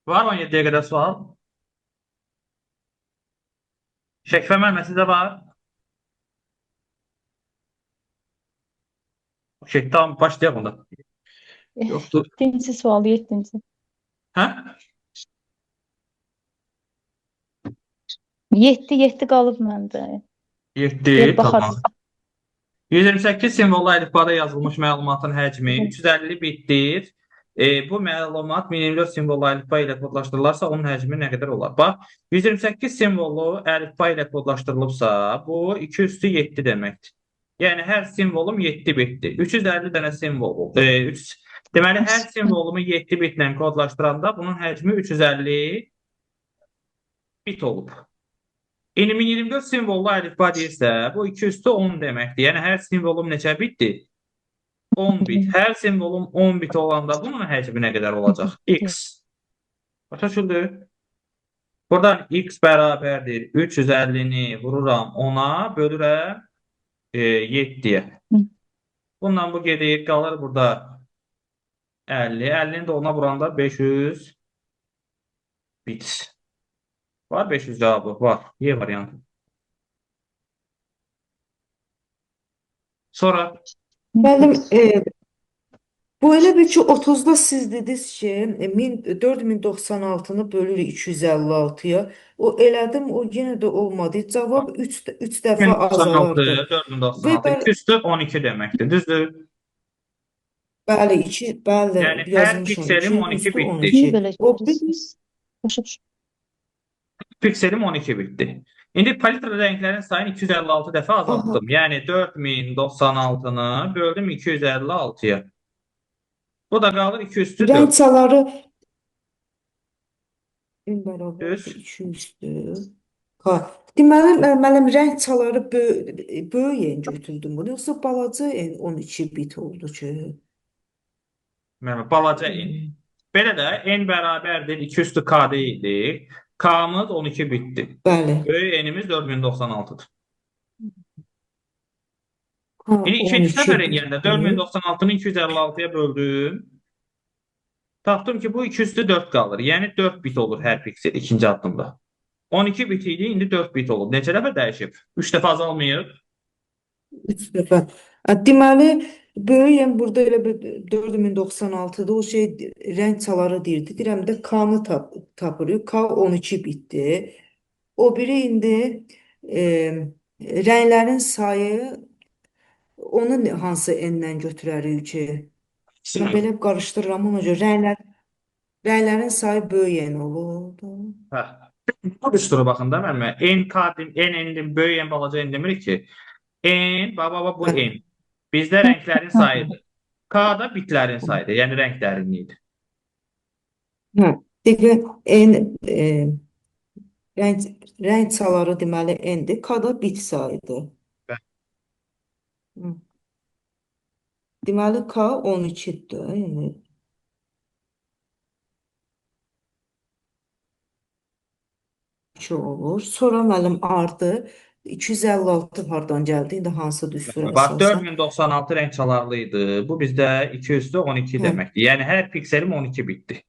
Var 17'ye kadar sual. Şekfe mermisi de var. Okey, tamam başlayalım da. Yoktu. Yedinci sual, yedinci. Ha? Yeddi qalıb məndə. Deyib 7, tamam. baxarıq. 128 simvollu əlifbada yazılmış məlumatın həcmi 350 bitdir. Bu məlumat 1024 simvollu əlifba ilə kodlaşdırılarsa onun həcmi nə qədər olar? Bax, 128 simvollu əlifba ilə kodlaşdırılıbsa, bu 2 üstü 7 deməkdir. Yəni hər simvolum 7 bitdir. 350 dənə simvol, deməli hər simvolumu 7 bitlə kodlaşdıranda bunun həcmi 350 bit olub. 2024 simvollu əlifba deyirsə, bu 2 üstü 10 deməkdir. Yəni hər simvolum neçə bitdir? 10 bit. Hər simvolum 10 bit olanda bunun həcmi nə qədər olacaq? X. Başa düşüldü? Buradan x bərabərdir. 350-ni vururam 10-a, bölürəm 7-yə. Bundan bu gedir, qalır burada 50. 50-ni də 10-a vuranda 500 bit. Var 500 cavabı? Var. Y variantı. Sonra Müəllim, bu elə bir ki 30-da siz dediniz ki 4096-nı bölürük 256-ya. O elədim, o yenə də olmadı. Cavab 3 dəfə 1096, azalardı. Və 4096. 2 üstü 12 deməkdir. Düzdür? bəli, bəli Yəni hər yazmışam. pikselim 2 12 üstü bitdi. Niyə 12. belə O bir edirsiniz? Başa düşün. Pikselim 12 bitdi. İndi palitra rənglərin sayını 256 dəfə aha, azaltdım. Yəni 4096-nı böldüm 256-ya. Bu da qalır 2 üstü 4. rəng çaları bərabərdir Düz. 2 üstü. Ha. Deməli, müəllim rəng çaları böyük en götürdüm bunu, yoxsa balaca en 12 bit oldu ki? Yəni, balaca n. Hmm. Belə də n bərabərdir 2 üstü k deyildi. K-mız 12 bitdi. Bəli. Böyük n-imiz 4096-dır. Ha, İndi ikinci 12 səfər eləyəndə bitdi. 4096-nı 256-ya böldüm. Tapdım ki bu 2 üstü 4 qalır. Yəni 4 bit olur hər piksel ikinci addımda. 12 bit idi, indi 4 bit olub. Neçə dəfə dəyişib? 3 dəfə azalmayıb. 3 dəfə. Deməli, böyüyəm burada elə bir 4096-da o şey rəng çaları deyirdi. Deyirəm də K-nı tapırıq. K 12 bitdi. O biri indi e, rənglərin sayı onu hansı n-dən götürərik ki? Mən belə qarışdırıram ona görə. Rənglərin sayı böyük n olur. Hə. Bu düsturu baxın da müəllimə. N kadim, N endim, böyük N balaca N demirik ki. N, baba bu Hə. N. Bizdə rənglərin sayıdır. K da bitlərin sayıdır, yəni rəng dərinliyidir. Hə. Demək, rəng, rəng çaları deməli n-dir. K da bit sayıdır. Bəli. Hı. Deməli K 12-dir. Yəni 2 olur. Sonra müəllim ardı 256 hardan gəldi? İndi hansı düstura Bax əsasən? 4096 rəng çalarlı idi. Bu bizdə 2 üstü 12 Hə, deməkdir. Yəni hər pikselim 12 bitdi.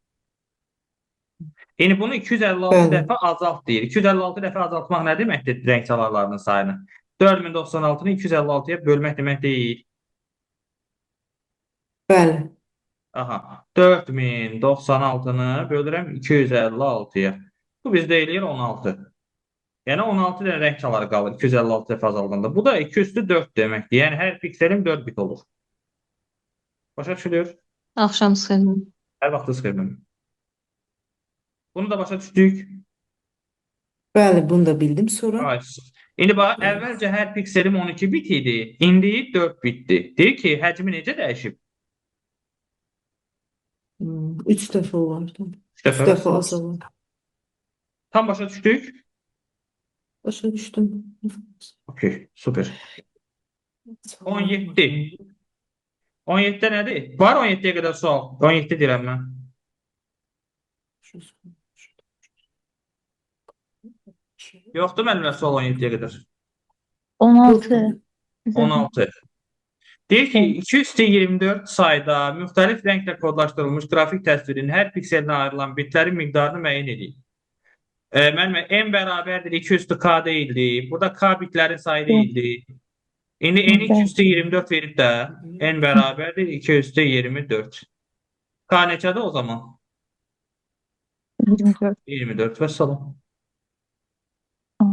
Yəni bunu 256 bəli, dəfə azalt deyir. 256 dəfə azaltmaq nə deməkdir rəng çalarlarının sayını? 4096-nı 256-ya bölmək demək deyil. bəli, Aha. 4096-nı bölürəm 256-ya. Bu bizdə eləyir 16. Yəni 16 dənə rəng çaları qalır 256 dəfə azaldanda. Bu da 2 üstü 4 deməkdir. Yəni hər pikselim 4 bit olur. Başa düşülür? Axşam xeyir. Hər vaxtınız xeyir mənim. Bunu da başa düşdük. bəli, bunu da bildim. Sonra Ay, İndi bax, əvvəlcə hər pikselim 12 bit idi. İndi 4 bitdir. Deyir ki, həcmi necə dəyişib? 3 dəfə olardı. 3 3 dəfə. dəfə azalır. Tam başa düşdük. Başa düşdüm. Okey, super. 17. 17-də nədir? Var 17-yə qədər sual. 17 deyirəm mən. Yoxdur müəllimə sual 17-yə qədər. 16. 16. Deyir ki, 2 üstü 24 sayda müxtəlif rənglə kodlaşdırılmış qrafik təsvirin hər pikselinə ayrılan bitlərin miqdarını müəyyən edin. Müəllimə, n bərabərdir 2 üstü k deyildi. Burada k bitlərin sayı deyildi. İndi n 2 üstü 24 verib də n bərabərdir 2 üstü 24. K neçədir o zaman? 24. 24 və salam. Aa,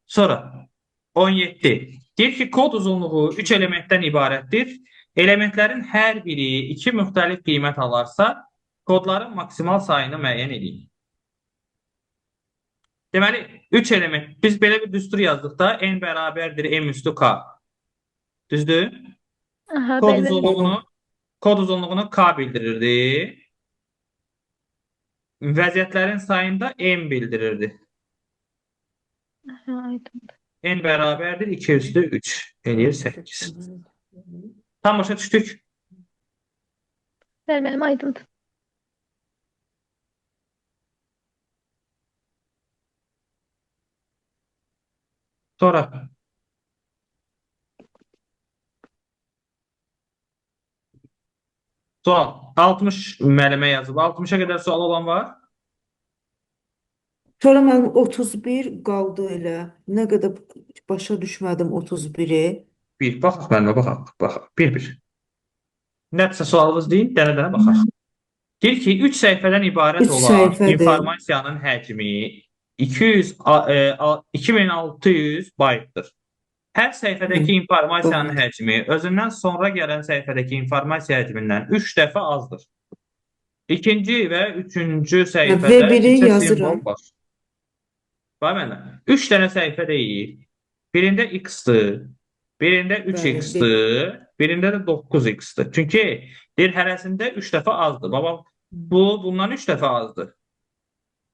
Sonra 17. Deyir ki, kod uzunluğu 3 elementdən ibarətdir. Elementlərin hər biri 2 müxtəlif qiymət alarsa, kodların maksimal sayını müəyyən edin. Deməli, 3 element. Biz belə bir düstur yazdıqda n bərabərdir m üstü k. Düzdür? aha, Kod bəli, bəli. uzunluğunu kod uzunluğunu k bildirirdi. Vəziyyətlərin sayını da m bildirirdi. Aha, aydın. N bərabərdir 2 üstü 3. Eləyir 8. Tam başa düşdük. Bəli, mənim aydındır. Sonra sual. 60 müəllimə yazıb. 60-a qədər sual olan var? Sonra mənim 31 qaldı elə. Nə qədər başa düşmədim 31-i. Bir. Baxaq müəllimə, baxaq. Baxaq. Bir. Nədirsə sualınız deyin, dənə-dənə baxaq. Deyir ki, 3 səhifədən ibarət 3 olan səhifədir. informasiyanın həcmi 2600 baytdır. Hər səhifədəki informasiyanın həcmi özündən sonra gələn səhifədəki informasiya həcmindən 3 dəfə azdır. İkinci və üçüncü səhifədə V1-i neçə yazıram. simvol var? Bax mənə. 3 dənə səhifə deyil. Birində x-dır, birində 3x-dır, birində də 9x-dır. Çünki deyir hərəsində 3 dəfə azdır. Baba, bu bundan 3 dəfə azdır.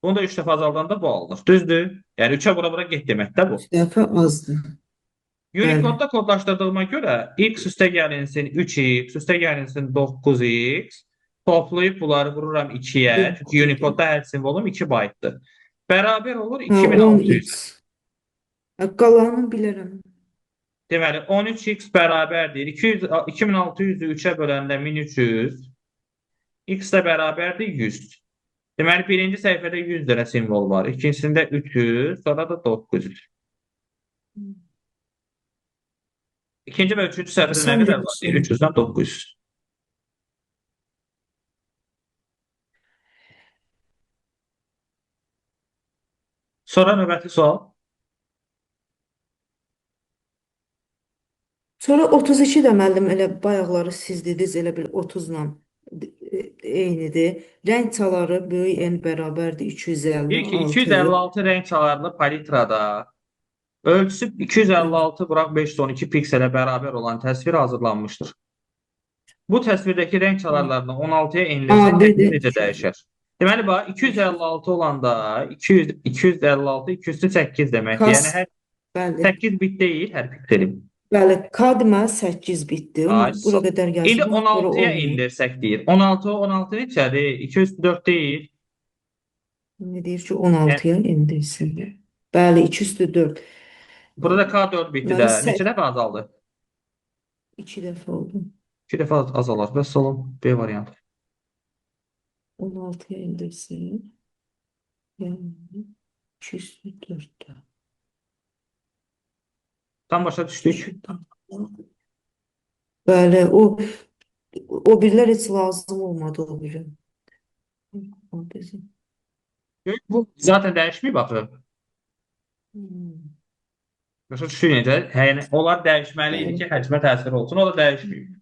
Bunu da 3 dəfə azaldanda bu alınır. Düzdür? Yəni 3-ə bura get deməkdə bu. 3 dəfə azdır. Unicode-da kodlaşdırdığıma görə x üstə gəlinsin 3x, üstə gəlinsin 9x, toplayıb bunları vururam 2-yə. Çünki Unicode-da hər simvolum 2 baytdır. Bərabər olur 2600. 10x. Qalanını bilirəm. Deməli 13x bərabərdir 2600-ü 3-ə böləndə 1300. X də bərabərdir 100. Deməli birinci səhifədə 100 dənə simvol var. İkincisində 300, sonra da 900. İkinci və üçüncü səhifədə nə qədər var? 300-dən 900. Sonra növbəti sual. Sonra 32 də müəllim elə bayaqları siz dediniz elə bir 30-la eynidir. Rəng çaları böyük n bərabərdir 256. Deyir ki, 256 rəng çalarlı palitrada ölçüsü 256 bıraq 512 pikselə bərabər olan təsvir hazırlanmışdır. Bu təsvirdəki rəng çalarlarını 16-ya enləsək necə dəyişər? Deməli, bax, 256 olanda 256, 208 deməkdir. Yəni, hər 8 bit deyil, hər pikselim. Bəli, K deməli 8 bitdir. Bura qədər yazılır. İndi 16-ya endirsək deyir. 16 neçədir? 204 deyil. Ne deyir ki 16-ya endirsin. Bəli, 204. Burada K4 bitdi də. Neçə dəfə azaldı? 2 dəfə oldu. 2 dəfə azalar. Və salam B variantı. 16-ya endirsin. Yəni 204-də. Tam başa düşdük. Bəli, o birlər heç lazım olmadı o biri. Bu zaten dəyişməyib axı. Başa düşdük necə? Yəni onlar dəyişməli idi ki, həcmə təsir olsun. O da dəyişməyib.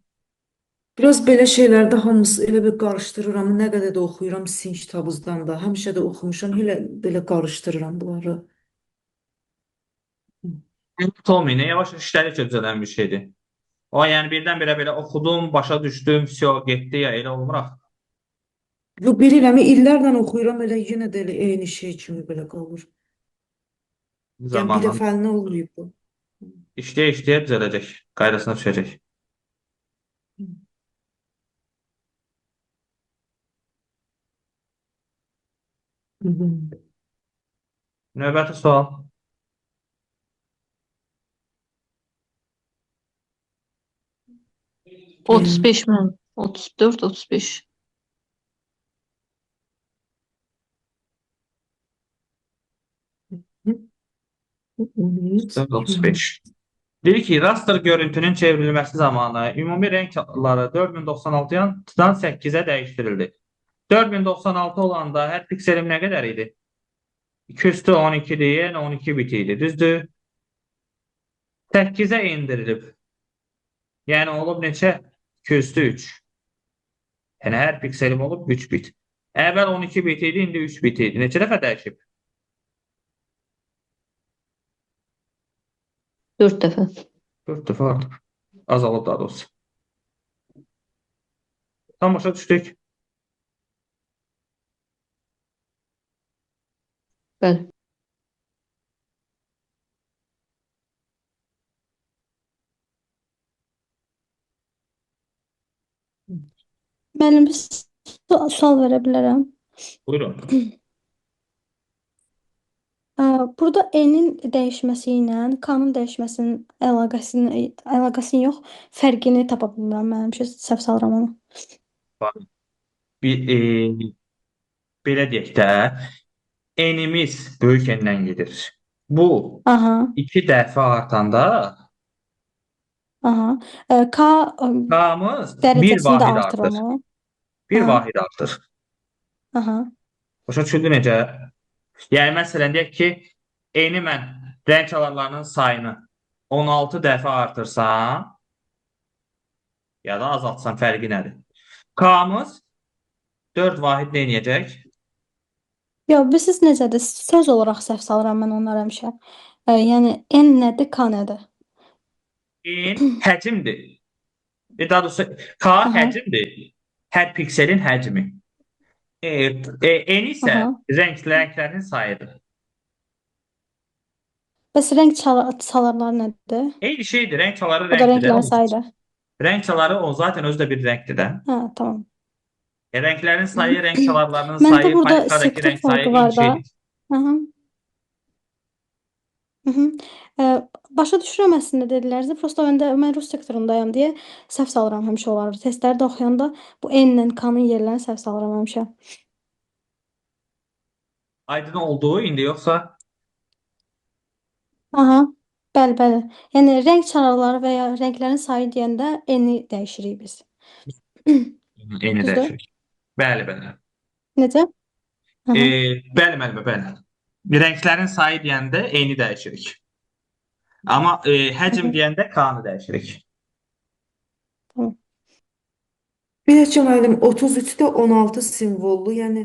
Biraz belə şeylərdə hamısı elə bir qarışdırıram. Nə qədər də oxuyuram sizin kitabınızdan da. Həmişə də oxumuşam. Elə belə qarışdırıram bunları. Tommy, nə yavaş işləri közələn bir şeydir. O yəni birdən-birə belə oxudum, başa düşdüm, vsyo, getdi ya, elə olmur axı. Yox, bilirəm, illərlə oxuyuram, elə yenə də elə eyni şey kimi belə qalır. Yəni bir dəfəlinə olmayıb bu. İşləyə-işləyə düzələcək, qaydasına düşəcək. Növbəti sual. Yəni 35 mi? 34, 35. Ümid 35. Deyir ki, raster görüntünün çevrilməsi zamanı ümumi renkları 4096-dan 8-ə dəyişdirildi. 4096 olanda hər pikselim nə qədər idi? 2 üstü 12-dir, yəni 12 bit idi, düzdür? 8-ə endirilib. Yəni olub neçə? 2 üstü 3. Yəni hər pikselim olub 3 bit. Əvvəl 12 bit idi, indi 3 bit idi. Neçə dəfə dəyişib? 4 dəfə. 4 dəfə artıq. Azalıb daha doğrusu. Tam başa düşdük. Bəli. Müəllim, bir sual verə bilərəm. Buyurun. Burada N-in dəyişməsi ilə K-nın dəyişməsinin əlaqəsini yox, fərqini tapa bilmirəm. Mən həmişə səhv salıram onu. Bir, belə deyək də, enimiz böyük N-dən gedir. Bu Aha, 2 dəfə artanda aha. K K-mız 1 dərəcəsində vahid artır artır. onu. 1 Aha, vahid artır. aha. Başa düşüldü necə? Yəni məsələn deyək ki, eni mən rəng alanlarının sayını 16 dəfə artırsam, ya da azaltsam fərqi nədir? K-mız 4 vahid nə edəcək? Yox, bilirsiniz necədir? Söz olaraq səhv salıram mən onları həmişə. Yəni N nədir, K nədir? En həcmdir. Daha doğrusu K Aha, həcmdir. Hər pikselin həcmi. En isə aha. rənglərin sayıdır. Bəs rəng çalarları nədir? Eyni şeydir. Rəng çaları O da rəngdir də. rənglərin sayıdır. Rəng çaları o zaten özü də bir rəngdir də. Hə, tamam. Rənglərin sayı, rəng çalarlarının Məndə sayı, burada paletadakı sektor rəng sayı farqı eyni var da. şeydir. Aha. Hı -hı. Başa düşürəm əslində dediklərinizi. Prosta mən rus sektorundayam deyə səhv salıram həmişə onları. Testləri də oxuyanda bu N-lə K-nın yerlərini səhv salıram həmişə. Aydın oldu indi yoxsa? Aha. Bəli, bəli. Yəni rəng çalarları və ya rənglərin sayı deyəndə N-i dəyişirik biz. Eyni Düzdür? dəyişirik. Bəli, bəli. Necə? Aha. Bəli, müəllimə, bəli. Rənglərin sayı deyəndə eyni dəyişirik. Amma həcm Hı -hı. deyəndə K-nı dəyişirik. Tamam. Bir neçə müəllim 33-də 16 simvollu, yəni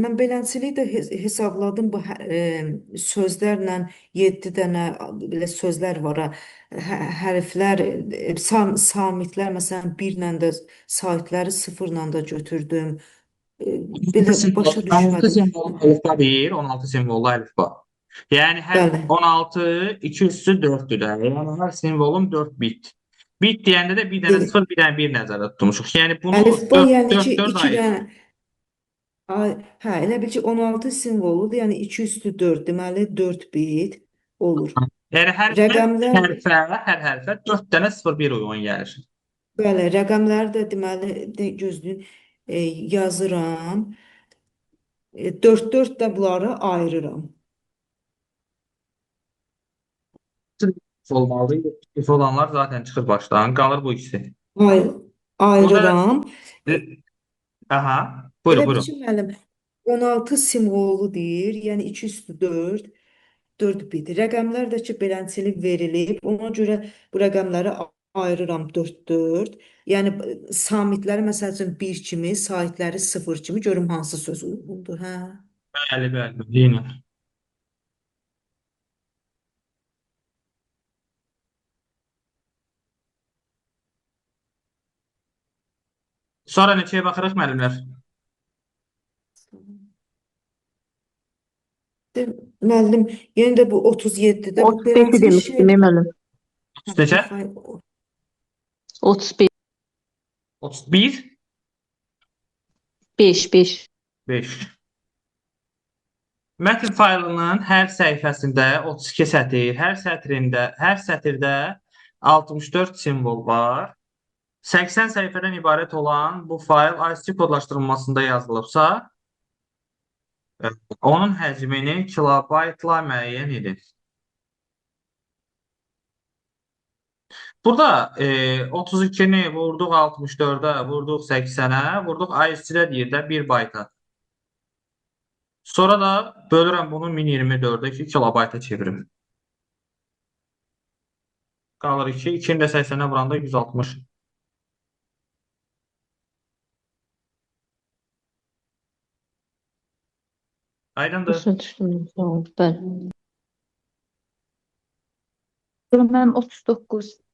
mən beləncəlik də hesabladım bu sözlərlə 7 dənə belə sözlər var ha. Hərflər, samitlər məsələn 1 ilə də saitləri 0 ilə də götürdüm. Belə başa 16 düşmədim. simvollu əlifba deyir, 16 simvollu əlifba. Yəni hər Bəli. 16 2 üstü 4-dür də. Yəni hər simvolum 4 bit. Bit deyəndə də bir dənə 0, bir dənə 1 nəzərdə tutmuşuq. Yəni bunu Əlifba 4 yəni 4 ki 4 2 ayır. dənə hə, elə bil ki 16 simvoludur, yəni 2 üstü 4 deməli 4 bit olur. Yəni hər Rəqəmlər hər hərfə 4 dənə 0 1 uyğun gəlir. Bəli, rəqəmləri də deməli gözləyin yazıram. 4-4 də bunları ayırıram. Olmalı. Olanlar zaten çıxır başdan. Qalır bu ikisi. Ayırıram. Aha. Buyurun, Elə bil buyurun. ki müəllim 16 simvollu deyir, yəni 2 üstü 4, 4 bit. Rəqəmlər də ki beləncəli verilib. Ona görə bu rəqəmləri ayırıram 4-4. Yəni samitləri məsəl üçün 1 kimi, saitləri 0 kimi görüm hansı söz uyğundur, hə? Bəli, bəli. Deyinir. Sonra neçəyə baxırıq müəllimlər? Müəllim, yenə də bu 37-də bu 35'i beləncəli demiştim şey müəllim. Neçə? 35, 31, 5. 5. Mətn faylının hər səhifəsində 32 sətr, hər sətrdə 64 simvol var. 80 səhifədən ibarət olan bu fayl IST kodlaşdırılmasında yazılıbsa, e, onun həcmini kilobaytla müəyyən edin. Burada 32-ni vurduq 64-ə, vurduq 80-ə, vurduq IST-də deyir də 1 bayta. Sonra da bölürəm bunu 1024-ə 2 kilobayta çevirim. Qalır 2. 2-ni də 80-ə vuranda 160. Aydındır. Başa düşdüm. Sağ ol. Bəli. Mənim 39.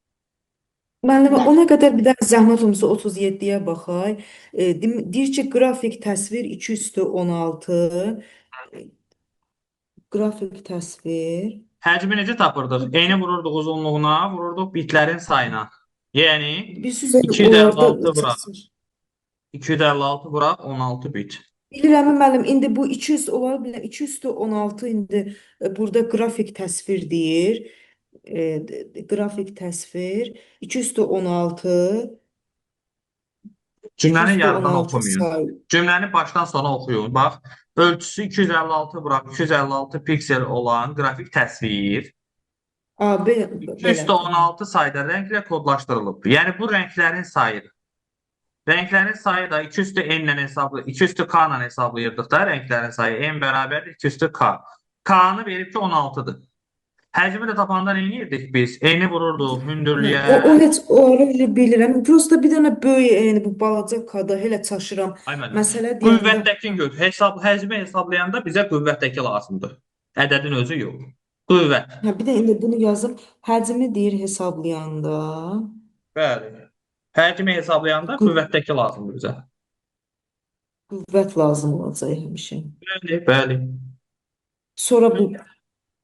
Müəllimə, ona qədər bir dənə zəhmət olmasa 37-yə baxay. Deyir ki, qrafik təsvir 2/16. Qrafik təsvir. Həcmi necə tapırdıq? Eni vururduq uzunluğuna, vururduq bitlərin sayına. Yəni Bir sözlə 256 onlarda vuraq. çatır. 256 vuraq 16 bit. Bilirəm müəllim, indi bu 200 olar biləm 2/16 indi burada qrafik təsvir deyir. Qrafik təsvir 2/16 Cümləni yarıdan 2/16 oxumayın. say. Cümləni başdan sona oxuyun. Bax, ölçüsü 256 vuraq 256 piksel olan qrafik təsvir Belə. 2/16 sayda rənglə kodlaşdırılıb. Yəni bu rənglərin sayıdır. Rənglərin sayı da 2/n ilə hesablı, 2/k ilə hesablayırdıq da rənglərin sayı n bərabərdir 2/k. K-nı verib ki 16-dır. Həcmi də tapanda nə edirdik biz? N-i vururduq hündürlüyə. O heç orayı bilirəm. Prosta bir dənə böyük yəni bu balaca kada elə çaşıram. Ay müəllim, Məsələ deyəndə qüvvətdəki götür. Həcmi hesablayanda bizə qüvvətdəki lazımdır. Ədədin özü yox. Qüvvət. bir də indi bunu yazıb həcmi deyir hesablayanda Bəli. Həcmi hesablayanda qüvvətdəki lazımdır bizə. qüvvət lazım olacaq həmişə. Bəli, bəli.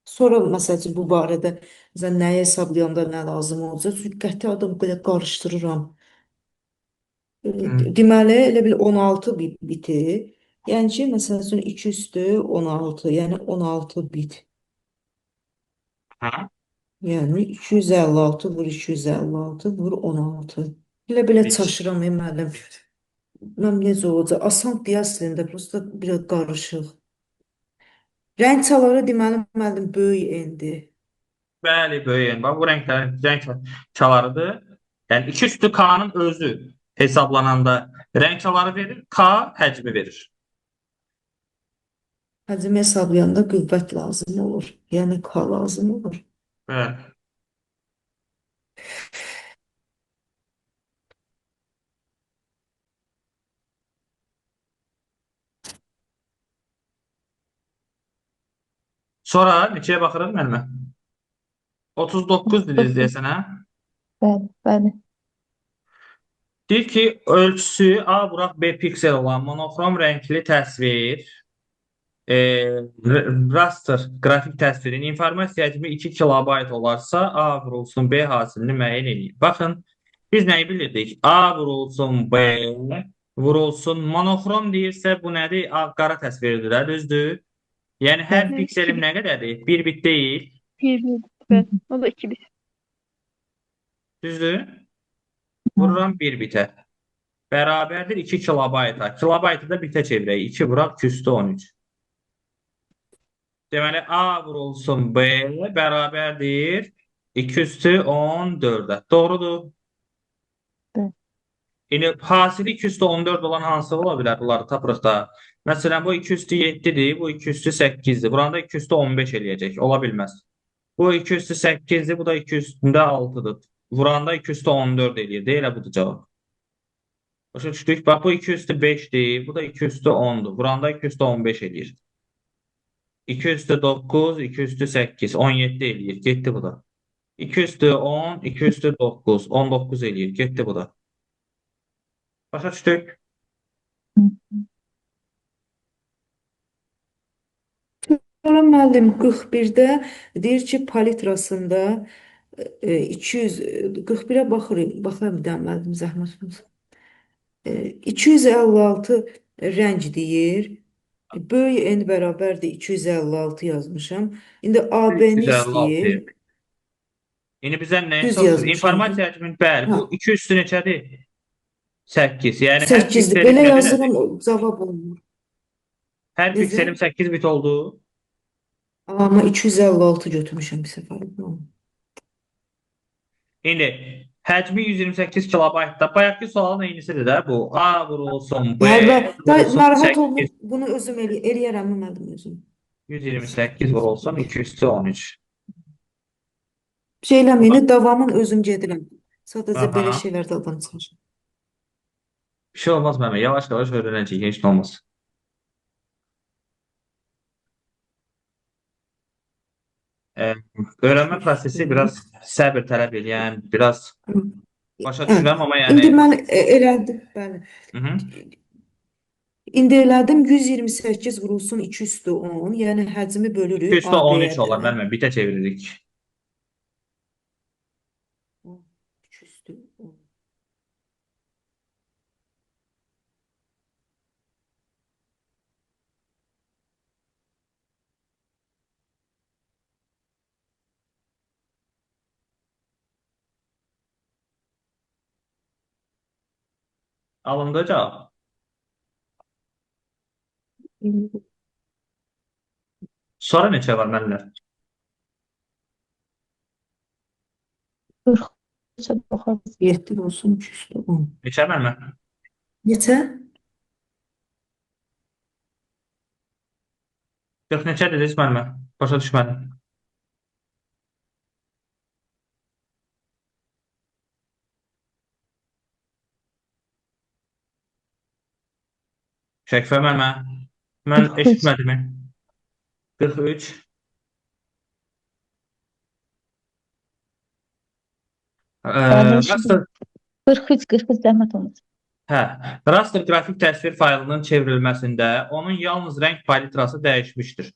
Sonra məsəl üçün bu barədə məsələn nəyi hesablayanda nə lazım olacaq? Çünki qəti adam belə qarışdırıram. Deməli elə bil 16 biti. Yəni ki, məsəl üçün 2/16, yəni 16 bit. Hə? Yəni 256 vur 256 vur 16. Elə belə Heç. çaşıram müəllim. Mən necə olacaq? Asan deyə əslində, prosta biraz qarışıq. Rəng çaları deməli müəllim böyük endi. Bəli, böyüyən. Bax, bu rəng çalarıdır. Yəni 2/k-nın özü hesablananda rəng çaları verir, K həcmi verir. Həcmi hesablayanda qüvvət lazım olur. Yəni K lazım olur. Bəli. Sonra neçəyə baxırıq müəllimə? 39 dediniz deyəsən, hə? Bəli, bəli. Deyir ki, ölçüsü A vuraq B piksel olan monoxrom rəngli təsvir, raster qrafik təsvirin informasiya həcmi 2 kilobayt olarsa A vurulsun B hasilini müəyyən edin. Baxın, biz nəyi bilirdik? A vurulsun B vurulsun monoxrom deyirsə bu nədir? Ağ-qara təsvirdir, düzdür? Yəni hər Bəli. pikselim nə qədərdir? 1 bit deyil, 1 bit, bəli. O da 2 bit. düzdür? Vururam 1 bitə. Bərabərdir 2 kilobayta. Kilobaytı da bitə çevirək. 2 vuraq 2/13. Deməli A vurulsun B bərabərdir 2/14-ə. Doğrudur. Bəli. İndi hasili 2/14 olan hansı ola bilər? Bunları tapırıq da. Məsələn, bu 2/7-dir, bu 2/8-dir. Buranda 2/15 eləyəcək. Ola bilməz. Bu 2/8-dir, bu da 2/6-dır. Vuranda 2/14 eləyir. Elə budur cavab. Başa düşdük. Bax, bu 2/5-dir, bu da 2/10-dur. Vuranda 2/15 eləyir. 2/9, 2/8, 17 eləyir. Getdi bu da. 2/10, 2/9, 19 eləyir. Getdi bu da. Başa düşdük. Sonra müəllim 41-də deyir ki, palitrasında 241-ə baxıram bir dənə müəllim zəhmət olmasa. 256 rəng deyir. Böyük n bərabərdir 256 yazmışam. İndi AB-ni 256. istəyir. İndi bizdən nəyi Düz soruşur? yazmışam. İnformasiya həcmi, bəli, Ha. bu 2 üstü neçədir? 8. Yəni hər 8'dir. pikselim Belə nədir? yazıram, cavab olmur. Hər Necə? pikselim 8 bit oldu. Amma 256 götürmüşəm bir səfər. İndi həcmi 128 kilobaytda. Bayaqki sualın eynisidir də bu. A vurulsun, B vurulsun Narahat olma, 8. bunu özüm eləyərəm müəllim özüm. 128 vurulsun 2 üstü 13. Şey eləməyin, davamın özüm gedirəm. Sadəcə belə Aha. şeylərdə adam çıxır. Bir şey olmaz Mehmet. Yavaş yavaş öğrenecek. Hiç ne olmaz. Ee, öğrenme prosesi biraz səbir tələb edən, biraz başa düşürəm amma İndi yəni mən elədim, bəli. hı -hı. İndi elədim 128 vurulsun 2 üstü 10, yəni həcmi 2 bölürük üstü 13 AB-yə olar. də. Mənim bitə çeviririk. 2 üstü 10. Alındı cavab. Sonra neçə var mənlər? 40 baxarız. 7 olsun 2 üstü 10. Neçə mənimlə? Neçə? 40 neçə dediniz mənimlə? Başa düşmədim. Şəkfə mənimlə. Mən 43. eşitmədim. 43. Raster 43 zəhmət olmaz. Hə, raster qrafik təsvir faylının çevrilməsində onun yalnız rəng palitrası dəyişmişdir.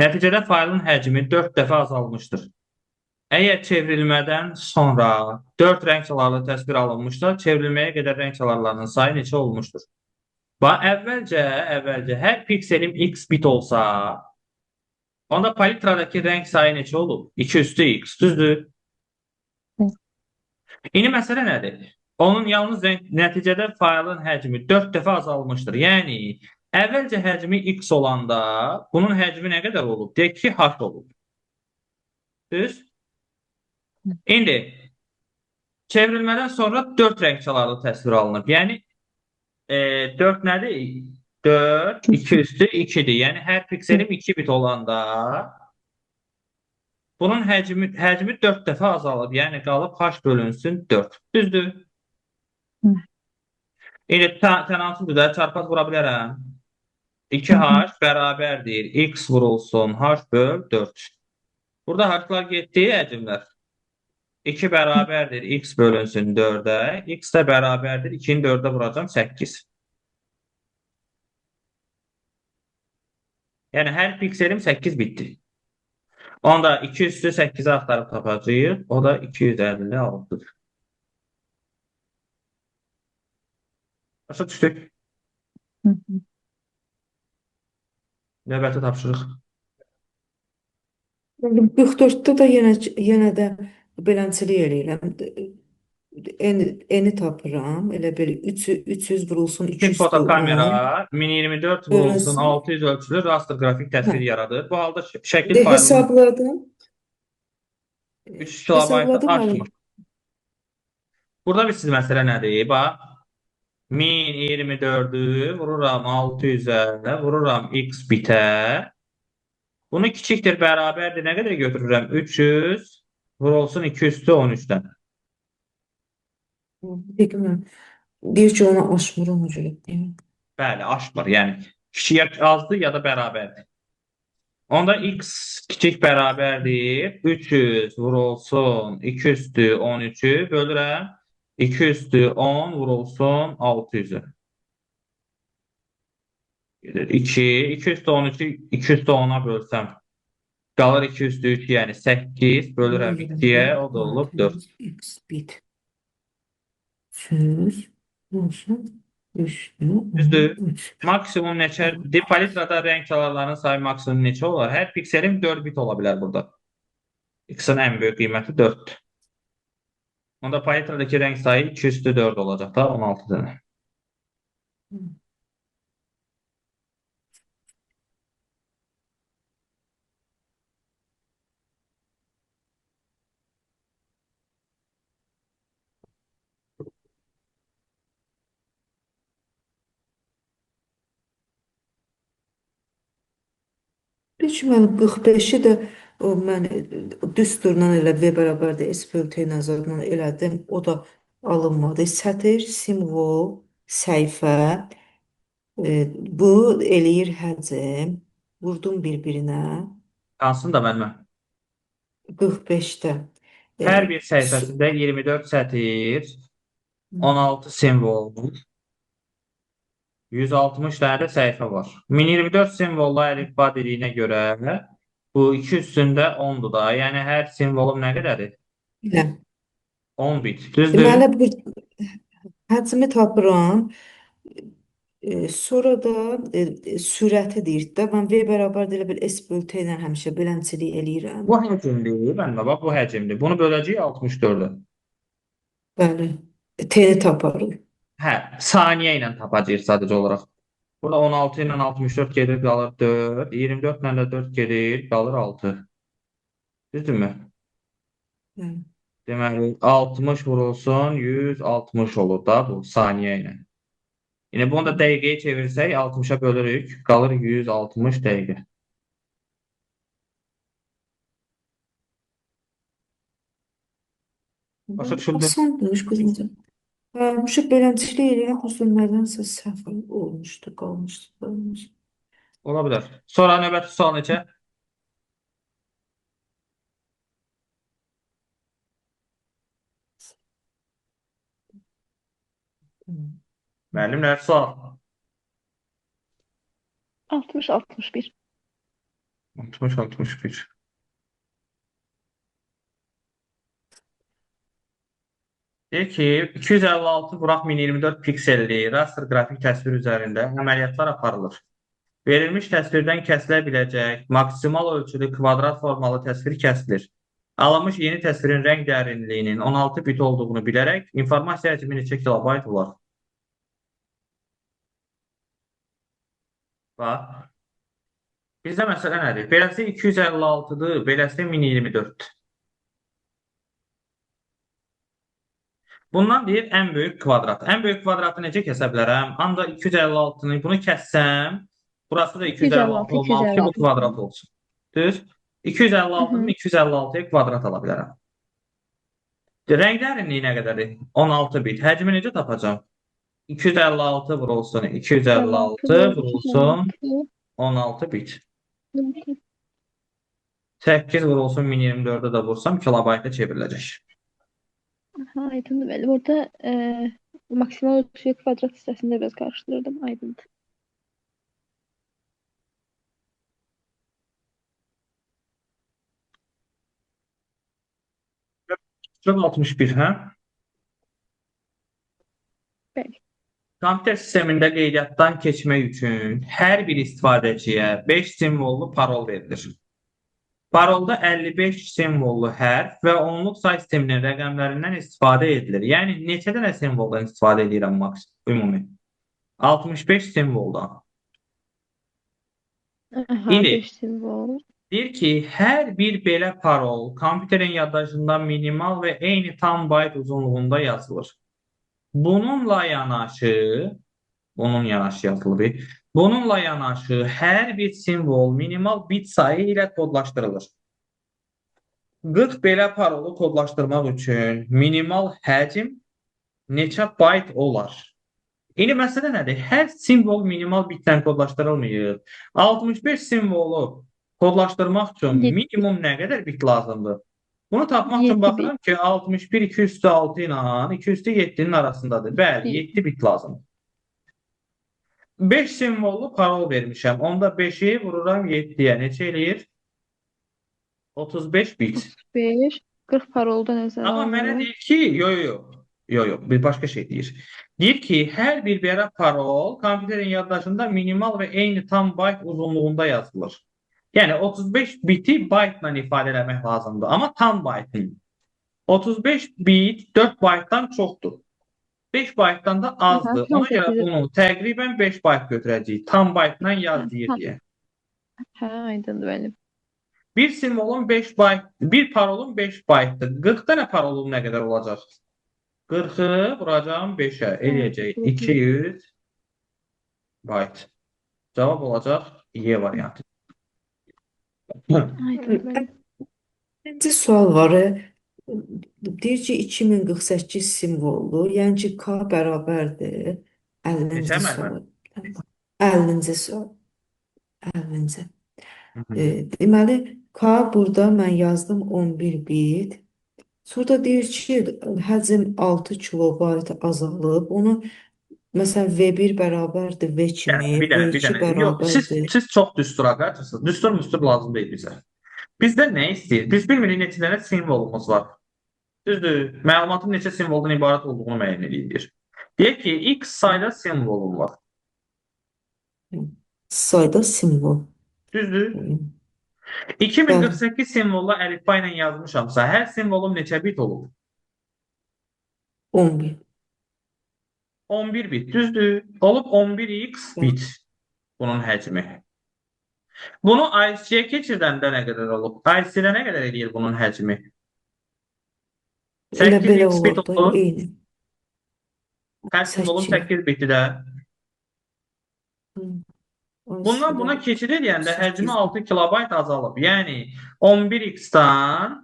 Nəticədə faylın həcmi 4 dəfə azalmışdır. Əgər çevrilmədən sonra 4 rəng çalarlı təsvir alınmışsa, çevrilməyə qədər rəng çalarlarının sayı neçə olmuşdur? Əvvəlcə hər pikselim x bit olsa, onda palitradakı rəng sayı neçə olub? 2 üstü x, düzdür? Hı. İndi məsələ nədir? Onun yalnız nəticədə faylın həcmi 4 dəfə azalmışdır. Yəni, əvvəlcə həcmi x olanda bunun həcmi nə qədər olub? Deyək ki, h olub. Düz? İndi, çevrilmədən sonra 4 rəng çalarlı təsvir alınıb. Yəni, 4 nədir? 4, 2 üstü 2'dir. Yəni, hər pikselim 2 bit olanda bunun həcmi 4 dəfə azalıb. Yəni, qalıb h bölünsün 4. Düzdür? Hı. İndi tənasübdür də, çarpaz vura bilərəm. 2h bərabərdir. X vurulsun h böl 4. Burada h'lar getdi, həcmlər. 2 bərabərdir. X bölünsün 4'ə. X də bərabərdir. 2'ni 4'ə vuracam 8. Yəni, hər pikselim 8 bitdi. Onda 2 üstü 8'i axtarıb tapacağıq. O da 256'dır. Başa düşdük. Növbəti tapşırıq. 44'də də yenə də beləncilik eləyirəm. Eni tapıram. Elə belə 300 vurulsun 2 Bütün üstü 10. fotokamera 1024 vurulsun Orası. 600 ölçülü raster qrafik təsvir Hə. yaradır. Bu halda şəkil faylını Hesabladım. 3 kilobaytı Hesabladım aşmır. müəllim. Burada bir siz məsələ nədir? Bax, 1024'ü vururam 600'ə, vururam x bitə. Bunu kiçikdir, bərabərdir. Nə qədər götürürəm? 300 vurulsun 2 üstü 13'dən. Bilmirəm. Deyir ki, onu aşmıram o cürə. Bəli, aşmır. Yəni, kiçik azdır ya da bərabərdir. Onda x kiçik bərabərdir. 300 vurulsun 2 üstü 13'ü bölürəm. 2 üstü 10 vurulsun 600'ü. 2 üstü 13'ü 2 üstü 10'a bölsəm. Qalır 2 üstü 3 yəni 8 bölürəm 2'yə o da olub 4. X bit. 300 olsun üstü Düzdür. 13. Maksimum neçədir? Palitrada rəng çalarlarının sayı maksimum neçə olar? Hər pikselim 4 bit ola bilər burada. X-in ən böyük qiyməti 4'dür. Onda paletradaki renk sayı 2 üstü 4 olacak da 16 tane. Heç mən 45-i də o mən düsturla elə V bərabərdir S bölü T nəzərlə elədim. O da alınmadı. Sətr, simvol, səhifə, bu eləyir həcm. Vurdum bir-birinə. Hansını da mənimə. 45-də. Hər bir Su- səhifəsində 24 sətir, 16 simvol, 160 tane de səhifə var. 1024 simvollu əlifba dediyinə görə bu 2 üstündə 10'dur da. Yəni hər simvolum nə qədərdir? Elə. 10 bit. Düzdür? Deməli bu həcmi tapıram. Sonra da sürəti deyir də. Mən V bərabərdir elə bil S bölü T ilə həmişə beləncilik eləyirəm. Bu həcmdir. Məndə bax bu həcmdir. Bunu böləcəyik 64'ə. Bəli. T-ni taparıq. Hə, saniyə ilə tapacağıq sadəcə olaraq. Burada 16 ilə 64 gedir, qalır 4. 24 ilə də 4 gedir, qalır 6. Düzdürmü? Bəli. Deməli 60 vurulsun 160 olur da bu saniyə ilə. Yine bunu da dəqiqəyə çevirsək 60'a bölürük, qalır 160 dəqiqə. Başa düşüldü? Asanmış qızım. Şu beləncilik eləyirəm, bu nədənsə səhv olmuşdu, qalmışdı. Ola bilər. Sonra növbəti sual neçə? Müəllimlər sual. 60-61. 60-61. Deyir ki, 256 vuraq 1024 pikselli raster qrafik təsvir üzərində əməliyyatlar aparılır. Verilmiş təsvirdən kəsilə biləcək maksimal ölçülü kvadrat formalı təsvir kəsilir. Alınmış yeni təsvirin rəng dərinliyinin 16 bit olduğunu bilərək informasiya həcmi neçə kilobayt olar? Bax. Bizdə məsələ nədir? Beləsi 256'dır, beləsi 1024'dür. Bundan deyir ən böyük kvadrat. Ən böyük kvadratı necə kəsə bilərəm? Ancaq 256'nı bunu kəssəm, burası da 256 olmalı ki, bu kvadrat olsun. Düz? 256'nın 256'ya kvadrat ala bilərəm. Rəng dərinliyi nə qədərdir? 16 bit. Həcmi necə tapacağım? 256 vurulsun, 256 vurulsun, 16 bit. 8 vurulsun 1024'e de vursam kilobayta çevrilecek. Aydındır. Bəli. Burada maksimal ölçüyü kvadrat hissəsində biraz qarışdırırdım. Aydındır. Çok 61 hə? Bəli. Kompüter sistemində qeydiyyatdan keçmək üçün hər bir istifadəçiyə 5 simvollu parol verilir. Parolda 55 simvollu hərf və onluq say sisteminin rəqəmlərindən istifadə edilir. Yəni neçə dənə simvoldan istifadə edirəm ümumi? 65 simvoldan. İndi 5 simvol. deyir ki, hər bir belə parol kompüterin yaddaşında minimal və eyni tam bayt uzunluğunda yazılır. Bununla yanaşı yazılır. Bununla yanaşı hər bir simvol minimal bit sayı ilə kodlaşdırılır. 40 belə parolu kodlaşdırmaq üçün minimal həcm neçə bayt olar? İndi məsələ nədir? Hər simvol minimal bitdən kodlaşdırılmır. 65 simvolu kodlaşdırmaq üçün Yedi. minimum nə qədər bit lazımdır? Bunu tapmaq üçün Yedi baxıram ki, 61 2 üstü 6 ilə 2 üstü 7'nin arasındadır. Bəli, 7 bit lazımdır. 5 simvollu parol vermişəm. Onda 5'i vururam 7'yə. Neçə eləyir? 35 bit. 5. 40 parolda nəzərə Amma mənə alınır. deyir ki, bir başqa şey deyir. Deyir ki, hər bir belə parol kompüterin yaddaşında minimal və eyni tam bayt uzunluğunda yazılır. Yəni 35 biti baytla ifadə eləmək lazımdır. Amma tam baytın. 35 bit 4 baytdan çoxdur. 5 baytdan da Aha, azdır. tam Ona görə 800. bunu təqribən 5 bayt götürəcəyik. Tam baytla yaz deyir Ha, deyə. aydındır benim. Bir simvolun 5 bayt, bir parolun 5 baytdır. 40 dənə parolun nə qədər olacaq? 40-ı vuracağım 5-ə, eləyəcək 200 bayt. Cavab olacaq Y variantı. Aydındır benim. İkinci sual var. Deyir ki 2048 simvollu, yəni ki K bərabərdir. 50-ci Neçə sual. müəllimə? 50-ci sual. 50-ci. Hı hı. Deməli K burada mən yazdım 11 bit. Sonra deyir ki həcm 6 kilobayt azalıb. Onu məsələn V1 bərabərdir V kimi, Bir dənə, bir V2 dənə. Yox, bərabərdir. siz çox düstura qaçırsınız. Düstur lazım deyil bizə. Bizdə nə istəyir? Biz bilmirik neçə dənə simvolumuz var. Düzdür, məlumatın neçə simvoldan ibarət olduğunu müəyyən edir. Deyək ki, X sayda simvolum var. Sayda simvol. Düzdür? Bəli. 2048 simvolla əlifba ilə yazmışamsa, hər simvolum neçə bit olur? 11. 11 bit. Düzdür? Olub 11x bit bunun həcmi. Bunu IC-yə keçirdəndə nə qədər olub? IC-də nə qədər edir bunun həcmi? Elə belə 8x bit olur da, olur. eyni. Hər simvolum 8 bitdir də. Bundan buna keçid edəndə həcmi 6 kilobayt azalıb. Yəni 11x-dan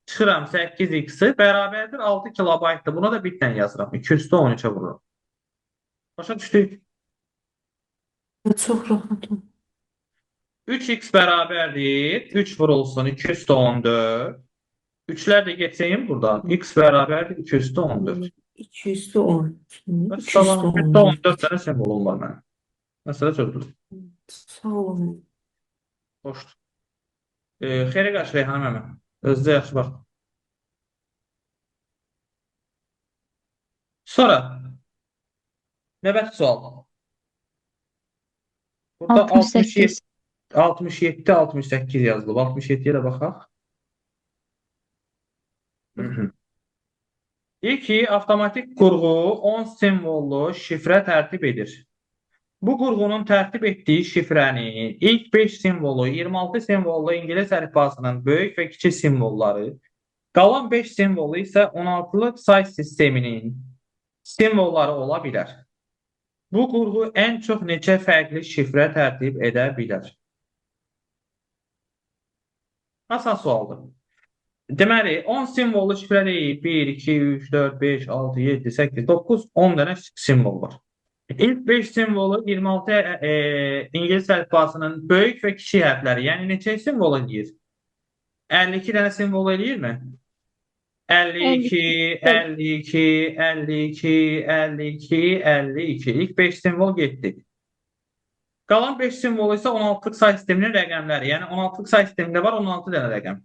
çıxıram 8x-i bərabərdir 6 kilobaytdır. Buna da bitlə yazıram. 213-ə vururam. Başa düşdük. Çox rahatım. 3x bərabərdir. 3 vurulsun 214. 3'lər də geçeyim buradan. X bərabərdir 214. 210. Bəs salam 214. 214 dənə simvolum var mənim. Məsələ çözdür. Sağ olun. Xoşdur. Xeyri qaç Reyhan məmə. Özdə yaxşı bax. Sonra növbəti sual. Burada 68. 67 68 yazılıb. 67-yə də baxaq. Deyir ki, avtomatik qurğu 10 simvollu şifrə tərtib edir. Bu qurğunun tərtib etdiyi şifrəni ilk 5 simvolu, 26 simvollu İngilis əlifbasının böyük və kiçik simvolları, qalan 5 simvolu isə 16-lıq say sisteminin simvolları ola bilər. Bu qurğu ən çox neçə fərqli şifrə tərtib edə bilər? Asan sualdır. Deməli, 10 simvollu şifrə deyil. 1, 2, 3, 4, 5, 6, 7, 8, 9, 10 dənə simvol var. İlk 5 simvolu 26 İngilis əlifbasının böyük və kiçik hərfləri. Yəni neçə simvol eləyir? 52 dənə simvol eləyirmi? 52, 52, 52, 52, 52. İlk 5 simvol getdi. Qalan 5 simvol isə 16-lıq say sisteminin rəqəmləri. Yəni 16-lıq say sistemində var 16 dənə rəqəm.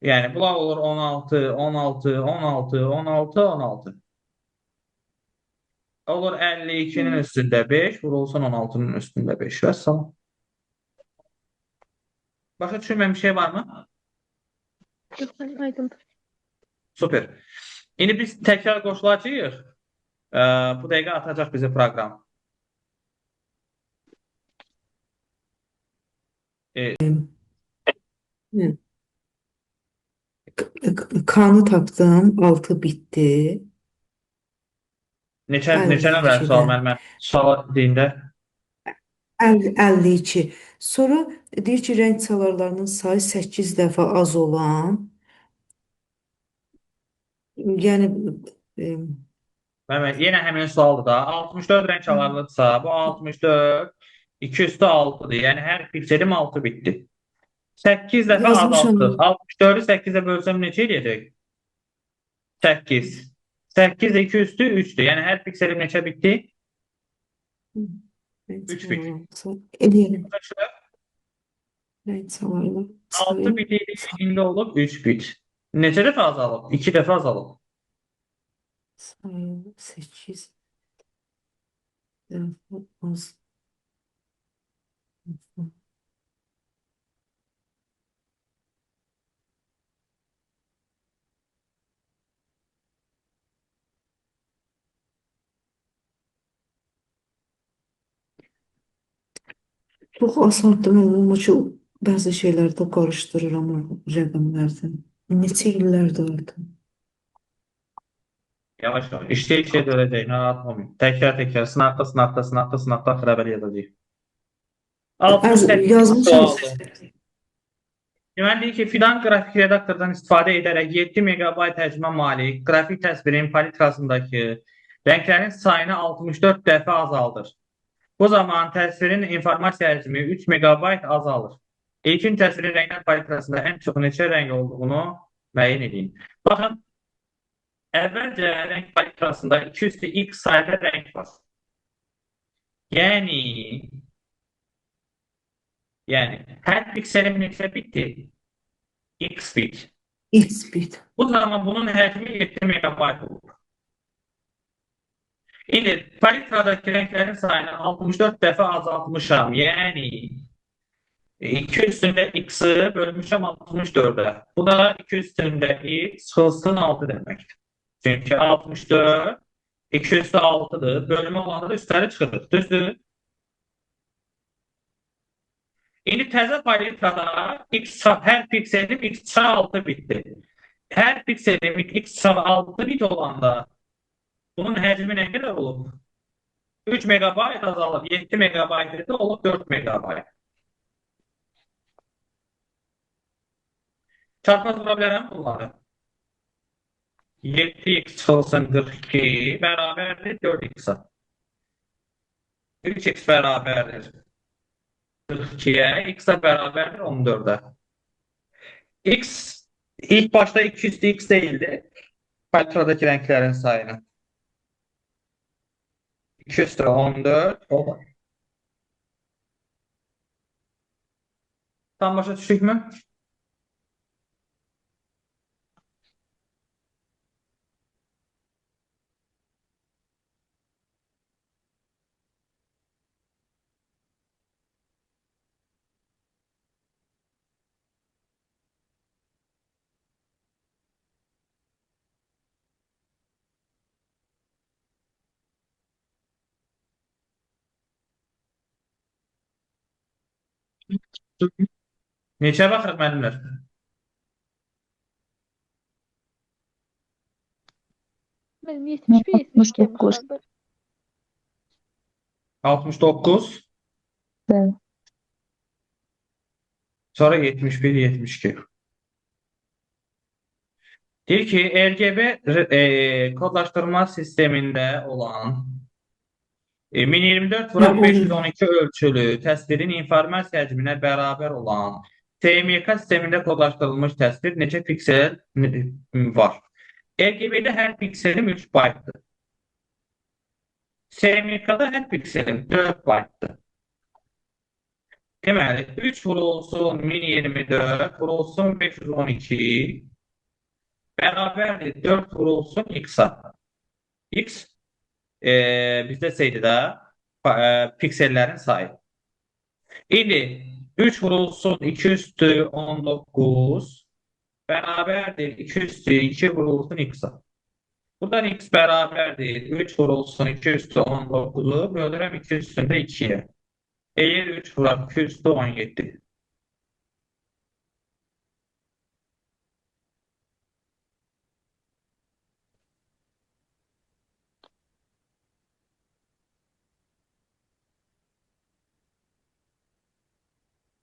Yəni bunlar olur 16, 16, 16, 16, 16. Olur 52-nin üstündə 5, vurulsun 16-nın üstündə 5. Vəssalam. Başa düşülməyən bir şey varmı? Yox, aydındır. Super. İndi biz təkrar qoşulacağıq. Bu dəqiqə atacaq bizi proqram. Kanı tapdım. 6 bitti. Neçə 52 nömrəli sual də. müəllimə? Suala deyində 52. Sonra deyir ki, rəng çalarlarının sayı 8 dəfə az olan, yəni yenə həmin sualdır da. 64 rəng çalarlıdsa, bu 64 2 üstü 6-dır. Yəni hər pikselim 6 bitdi. 8 dəfə yazmışam. azaltdıq. 64-ü 8-ə bölsəm neçə eləyəcək? 8. 8 2 üstü 3'dür. Yəni hər pikselim neçə bitdi? 3 bit. Eləyəlim. Rəng çalarlar. 6 bit idi, indi olub 3 bit. Neçə dəfə azalıb? 2 dəfə azalıb. Sayı 8 dəfə az. Çox asandır, amma çox bəzi şeylərdə qarışdırıram o rəqəmlərdən. Neçə illərdir orada. Yavaş yavaş. İşte görəcək. Narahat olmayın. Təkrar sınaqda xəbər yazacaq. Az 68 yazmışam. sualdır. Deməli deyir ki, filan qrafik redaktordan istifadə edərək 7 megabayt həcmə malik qrafik təsvirin palitrasındakı rənglərin sayını 64 dəfə azaldır. Bu zaman təsvirin informasiya həcmi 3 megabayt azalır. İlkin təsvirin rənglər palitrasında ən çox neçə rəng olduğunu müəyyən edin. Baxın, əvvəlcə rəng palitrasında 2x sayda rəng var. Yəni hər pikselim neçə bitdir? X bit. X bit. Bu zaman bunun həcmi 7 megabayt olur. İndi palitradakı rənglərin sayını 64 dəfə azaltmışam. Yəni 2 üstündə x-i bölmüşəm 64-ə. Bu da 2 üstündə x çıxılsın 6 deməkdir. Çünki 64 2 üstü 6'dır. Bölümü olanda da üstləri çıxırıq. Düzdür? İndi təzə palitrada hər pikselim x çarpı 6 bitdir. Hər pikselim x çarpı 6 bit olanda bunun həcmi nə qədər olub? 3 megabayt azalıb, 7 megabayt olub 4 megabayt. Çarpma vura bilərəm bunları. 7x çıxılsın 42 bərabərdir 4x-a. 3x bərabərdir 42'ye, x de beraberdir 14'e. X ilk başta 2 üstü x değildi. Palitradaki renklerin sayını. 2 üstü 14 olur. Tam başa düştük mü? Neçə baxırıq müəllimlər? Benim 71 72 69. 69, Bəli. sonra 71, 72. Deyir ki, RGB kodlaşdırma sistemində olan 1024 vuran 512 ölçülü təsvirin informasiya həcminə bərabər olan TMK sistemində kodlaşdırılmış təsvir neçə piksel var? RGB-də hər pikselim 3 baytdır. CMYK'da hər pikselim 4 baytdır. Deməli, 3 vurulsun 1024 vurulsun 512 bərabərdir 4 vurulsun x-a. X bizdə sayıdır da piksellərin sayı. İndi 3 vurulsun 2 üstü 19 bərabərdir 2 üstü 2 vurulsun x-a. Buradan x bərabərdir 3 vurulsun 2 üstü 19'u bölürəm 2 üstündə 2'ye. Eğer 3 vurar 2 üstü 17.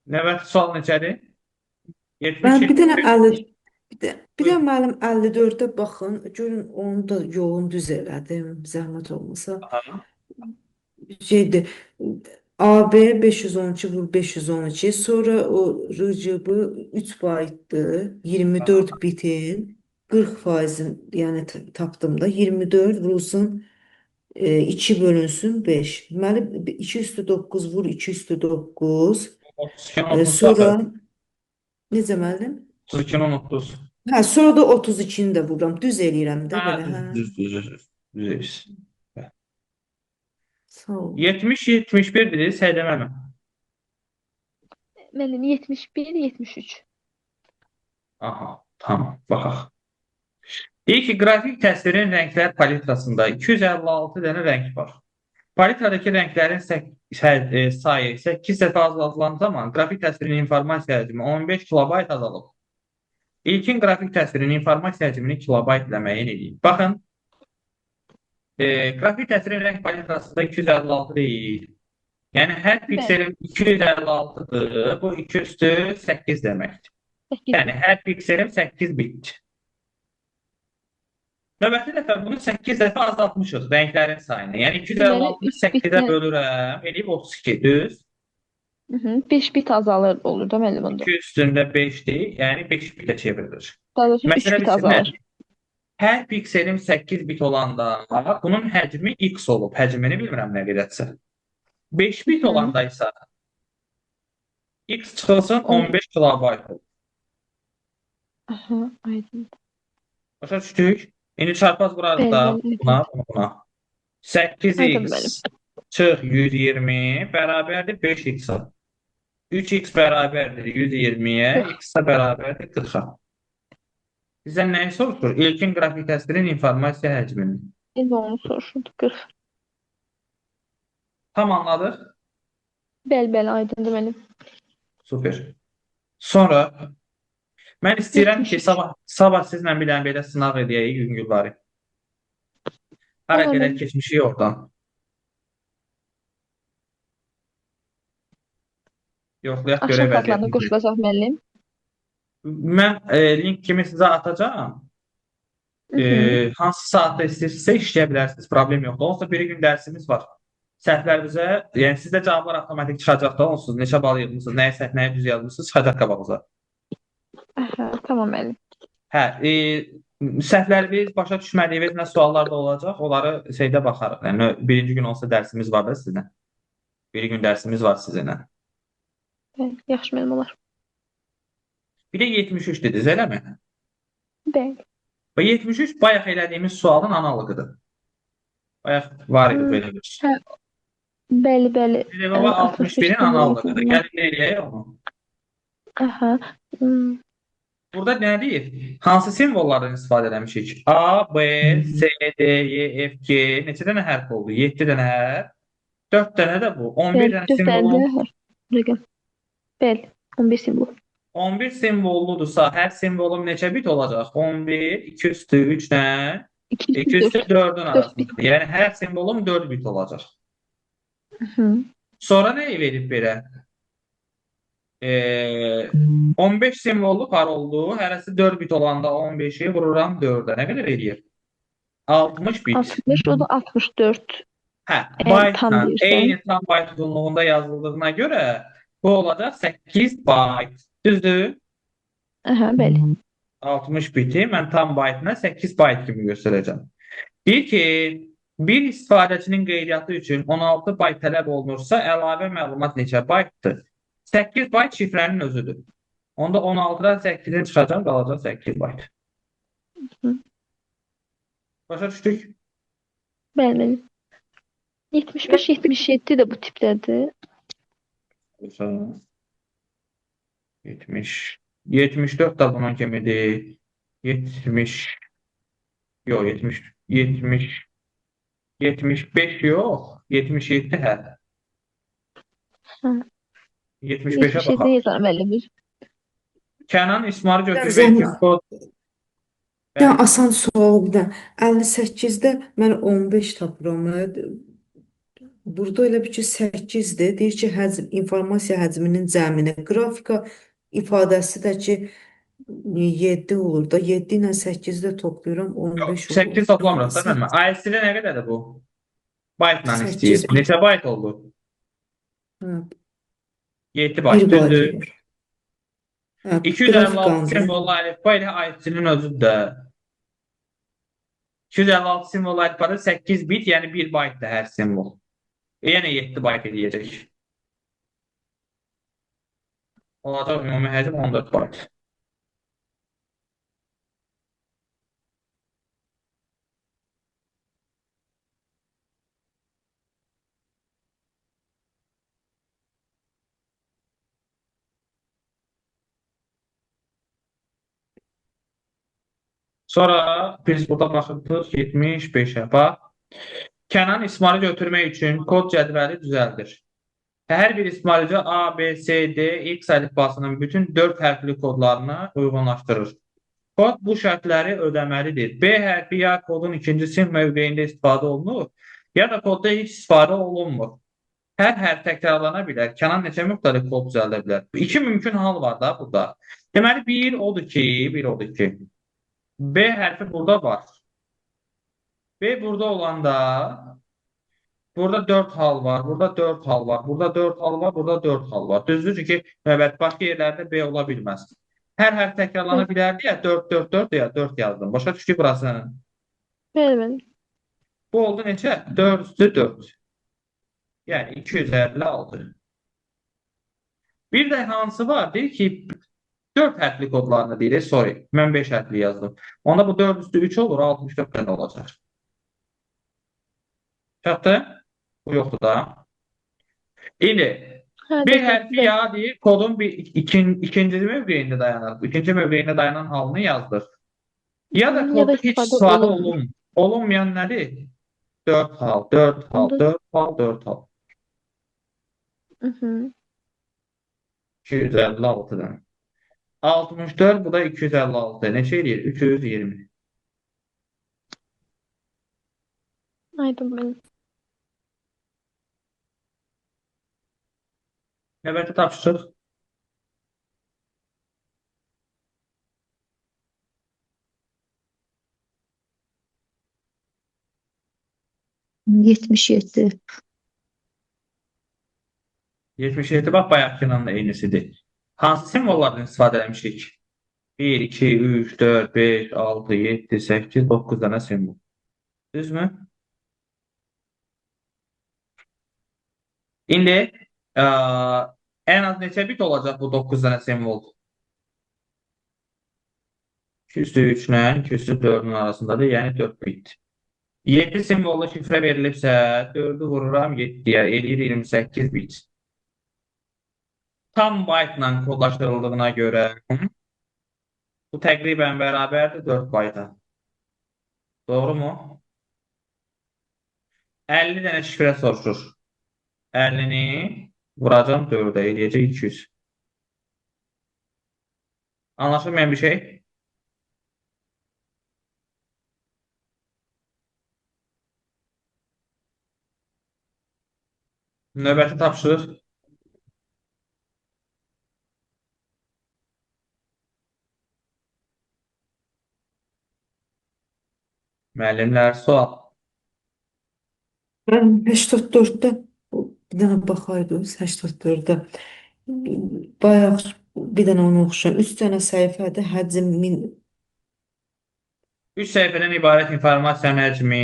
Növbəti sual neçədir? Ben bir dənə 70. 50 bir də müəllim 54'e baxın. Görün onu da yolunu düz elədim. Zəhmət olmasa. Şeydi AB 512 vur 512 sonra o RGB 3 baytdı 24 bitin 40%'in yani tapdım da 24 vurulsun 2 bölünsün 5. Deməli 2 üstü 9 vur 2 üstü 9 sonra necə müəllim? 32'nin 30. Hə, sonra da 32'ni də vururam. Düz eləyirəm də Ha, belə, hə. düz. Sağ ol. 70-71 dedi, səhv Benim 71 73. Aha, tamam, baxaq. Deyir ki, qrafik təsvirin rənglər palitrasında 256 dənə rəng var. Paletadakı rənglərin sayı 8 dəfə azaldılan zaman qrafik təsvirin informasiya həcmi 15 kilobayt azalıb. İlkin qrafik təsvirin informasiya həcmini kilobayt ilə müəyyən edin. Baxın, qrafik təsvirin rəng paletası da 256 deyil. Yəni hər pikselin 256-dır. Bu 2 üstü 8 deməkdir. 8. Yəni hər pikselim 8 bitdir. Növbəti dəfə bunu 8 dəfə azaltmışıq rənglərin sayını. Yəni 256-nı 8-ə bölürəm, eləyib 32, düz. 5 bit azalır olur da müəllim onda. 2 üstündə 5-dir, yəni 5 bitə çevrilir. Daha doğrusu 3 Məsələ bit isə azalır. hər pikselim 8 bit olanda bunun həcmi x olub. Həcmini bilmirəm nə qədərsə. 5 bit olanda isə x çıxılsın 15 kilobayt olur. Aha, aydın. Başa düşdük? İndi çarpaz vurarıq da Bəli, buna. Aydın 8x çıx 120 bərabərdir 5x-a. 3x bərabərdir 120-yə, x də bərabərdir 40-a. Bizdən nəyi soruşur? İlkin qrafik təsvirin informasiya həcmini. İndi onu soruşurdu. 40. Tam anladıq? Bəli, aydındır müəllim. Super. Sonra mən istəyirəm ki, sabah sizlə bir dənə belə sınaq edəyik yüngülləri. Hər qədər keçmişik oradan. Yoxlayaq görə Axşam saatlarında vəziyyətimizi. qoşulacaq müəllim. Mən link kimi sizə atacağam. Hansı saatda istəyirsinizsə işləyə bilərsiniz. Problem yoxdur. Onsuz da bir gün dərsimiz var. Səhvlərinizə, yəni sizdə cavablar avtomatik çıxacaq da onsuz. Neçə bal yığmısınız, nəyə səhv, nəyə düz yazmısınız, çıxacaq qabağınıza. Aha, tamam müəllim. Hə, səhvləriniz, başa düşmədiyiniz nə suallar da olacaq, onları şeydə baxarıq. Yəni birinci gün olsa dərsimiz var da sizinlə. Bir gün dərsimiz var sizinlə. Bəli, yaxşı müəllim olar. Bir də 73 dediniz, eləmi? Bəli. Və 73 bayaq elədiyimiz sualın analogıdır. Bayaq var idi belə bir şey. Bəli. Bir də baba 61-in analogudur. Gəlin eləyək onu. Aha. Burada nə deyir? Hansı simvollardan istifadə eləmişik? A, B, C, D, E, F, G. Neçə dənə hərf oldu? 7 dənə hərf. 4 dənə də bu. 11 dənə simvolun. Bəli, 11 simvol. 11 simvolludursa hər simvolum neçə bit olacaq? 11, 2 üstü 3-dən, 2 üstü 4-ün arasında. Yəni hər simvolum 4 bit olacaq. Sonra nə verib belə? 15 simvollu par oldu. Hərəsi 4 bit olanda 15-i vururam 4-ə. Nə qədər eləyir? 60 bit. 60, o da 64. Hə, tam baytla deyirsən. eyni tam bayt uzunluğunda yazıldığına görə bu olacaq 8 bayt. Düzdür? Aha, bəli. 60 biti mən tam baytına 8 bayt kimi göstərəcəm. Deyir ki, bir istifadəçinin qeydiyyatı üçün 16 bayt tələb olunursa, əlavə məlumat neçə baytdır? 8 bayt şifrənin özüdür. Onda 16-dan 8-in çıxacaq, qalacaq 8 bayt. Başa düşdük? Bəli. 75, 77 də bu tipdədir. 70, 74 da bunun kimidir. 70, yox 70, 75 yox, 77 hə. 75-ə 77 baxaq. yazar müəllim. Kənan İsmail götürmək Zəhmət. üçün kod. Bir dənə asan sual bir dənə. 58-də mən 15 tapıram. Burada elə bir ki 8-dir. Deyir ki, informasiya həcminin cəmini. Qrafika ifadəsi də ki 7 olur da. 7 ilə 8-i də toplayıram 15 olur. 8 toplamırıq da mən. ISD-də nə qədərdir bu? Baytla 8 istəyir. Neçə bayt oldu? Hə, 7 bayt. bir bayt Düzdür? olur. Hə, 256 qrafikanın. simvollu əlifba ilə ISD-nin özüdür də. 256 simvollu əlifbada 8 bit, yəni 1 baytdır hər simvol. Yəni 7 bayt eləyəcək. Olacaq ümumi həcm 14 bayt. Sonra biz burada baxırdıq 75-ə. Bax. Kənan İsmail'i götürmək üçün kod cədvəli düzəldir. Hər bir İsmailci A, B, C, D, X əlifbasının bütün 4 hərfli kodlarını uyğunlaşdırır. Kod bu şərtləri ödəməlidir. B hərfi ya kodun ikinci sinf mövqeyində istifadə olunur, ya da kodda heç istifadə olunmur. Hər hərf təkrarlana bilər. Kənan neçə müxtəlif kod düzəldə bilər? İki mümkün hal var da burada. Deməli, bir odur ki, B hərfi burada var. B burada olanda burada 4 hal var, burada 4 hal var, burada 4 hal var, burada 4 hal var. Düzdür ki, evet, başqa yerlərdə B ola bilməz. Hər hərf təkrarlana bilərdi ya, 4, 4, 4 ya 4 yazdım. Başa düşdük burasını. Bəli, bəli. Bu oldu neçə? 4 üstü 4. Yəni 256. Bir də hansı var? Deyir ki, 4 hərfli kodlarını deyir. Sorry, mən 5 hərfli yazdım. Onda bu 4 üstü 3 olur, 64 tane olacaq. Çatdı? Bu yoxdur da. İndi Hə, bir dəqiq, hərfi bəli. ya deyir, kodun ikinci mövqeyində dayanır. İkinci mövqeyində dayanan halını yazdır. Ya da Ya da kodda heç istifadə istifadə olunmur. olunmayan nədir? 4 hal, 4 hal, Onda- 4 hal, 4 hal. Mhm. 256 dənə. 64, bu da 256. Neçə eləyir? 320. Aydın bəli. Növbəti tapşırıq. Yetmiş yedi. 77 bax bayaqkının da eynisidir. Hansı simvollardan istifadə etmişik? 1, 2, 3, 4, 5, 6, 7, 8, 9 dənə simvol. Düzmü? İndi ən az neçə bit olacaq bu 9 dənə simvol? 203 ilə 204-ün arasındadır, yəni 4 bit. 7 simvollu şifrə verilibsə, 4'ü vururam 7-yə, eləyir 28 bit. Tam byte-la kodlaşdırıldığına görə bu təqribən bərabərdir 4 byte-a. Doğru mu? 50 dənə şifrə soruşur. 50-ni vuracam 4'ə, eləyəcək 200. Anlaşılmayan bir şey? Növbəti tapşırıq. Müəllimlər, sual. Mən 84-də bir dənə baxaydınız 84-də. Bayaq bir dənə ona oxşayan 3 dənə səhifədə həcm 1000 3 səhifədən ibarət informasiyanın həcmi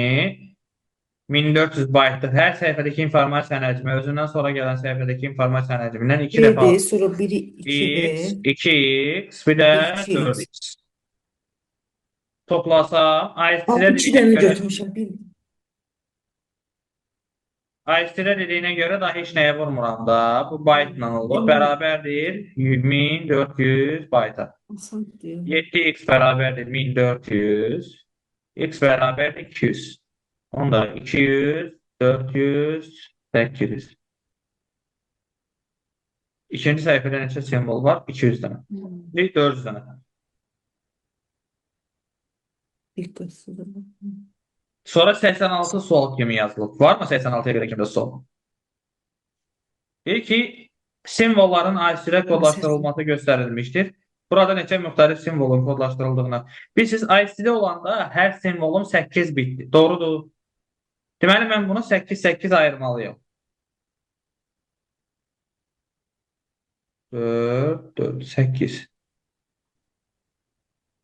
1400 byte'dır. Hər səhifədəki informasiyanın həcmi özündən sonra gələn səhifədəki informasiyanın həcmindən 2 dəfə B, sonra biri 2B, x, 2x, bir də 2x. 4x. Toplasam, Aa, 2 dənə götürmüşəm. AST-lə dediyinə görə daha heç nəyə vurmuram da. Bu byte-la olur. Bərabərdir 1400 byte-a. Asandır. 7x bərabərdir 1400. X bərabərdir 200. Onda 200, 400, 800. İkinci səhifədə neçə simvol var? 200 dənə. 400 dənə. Diqqətsiz. Sonra 86 sual kimi yazılıb. Var mı 86-ya qədər kimdə sual? Deyir ki, simvolların AST-lə kodlaşdırılması göstərilmişdir. Burada neçə müxtəlif simvolun kodlaşdırıldığını. Bilirsiniz, AST-də olanda hər simvolum 8 bitdir. Doğrudur. Deməli, mən bunu 8-8 ayırmalıyım. 4, 4, 8.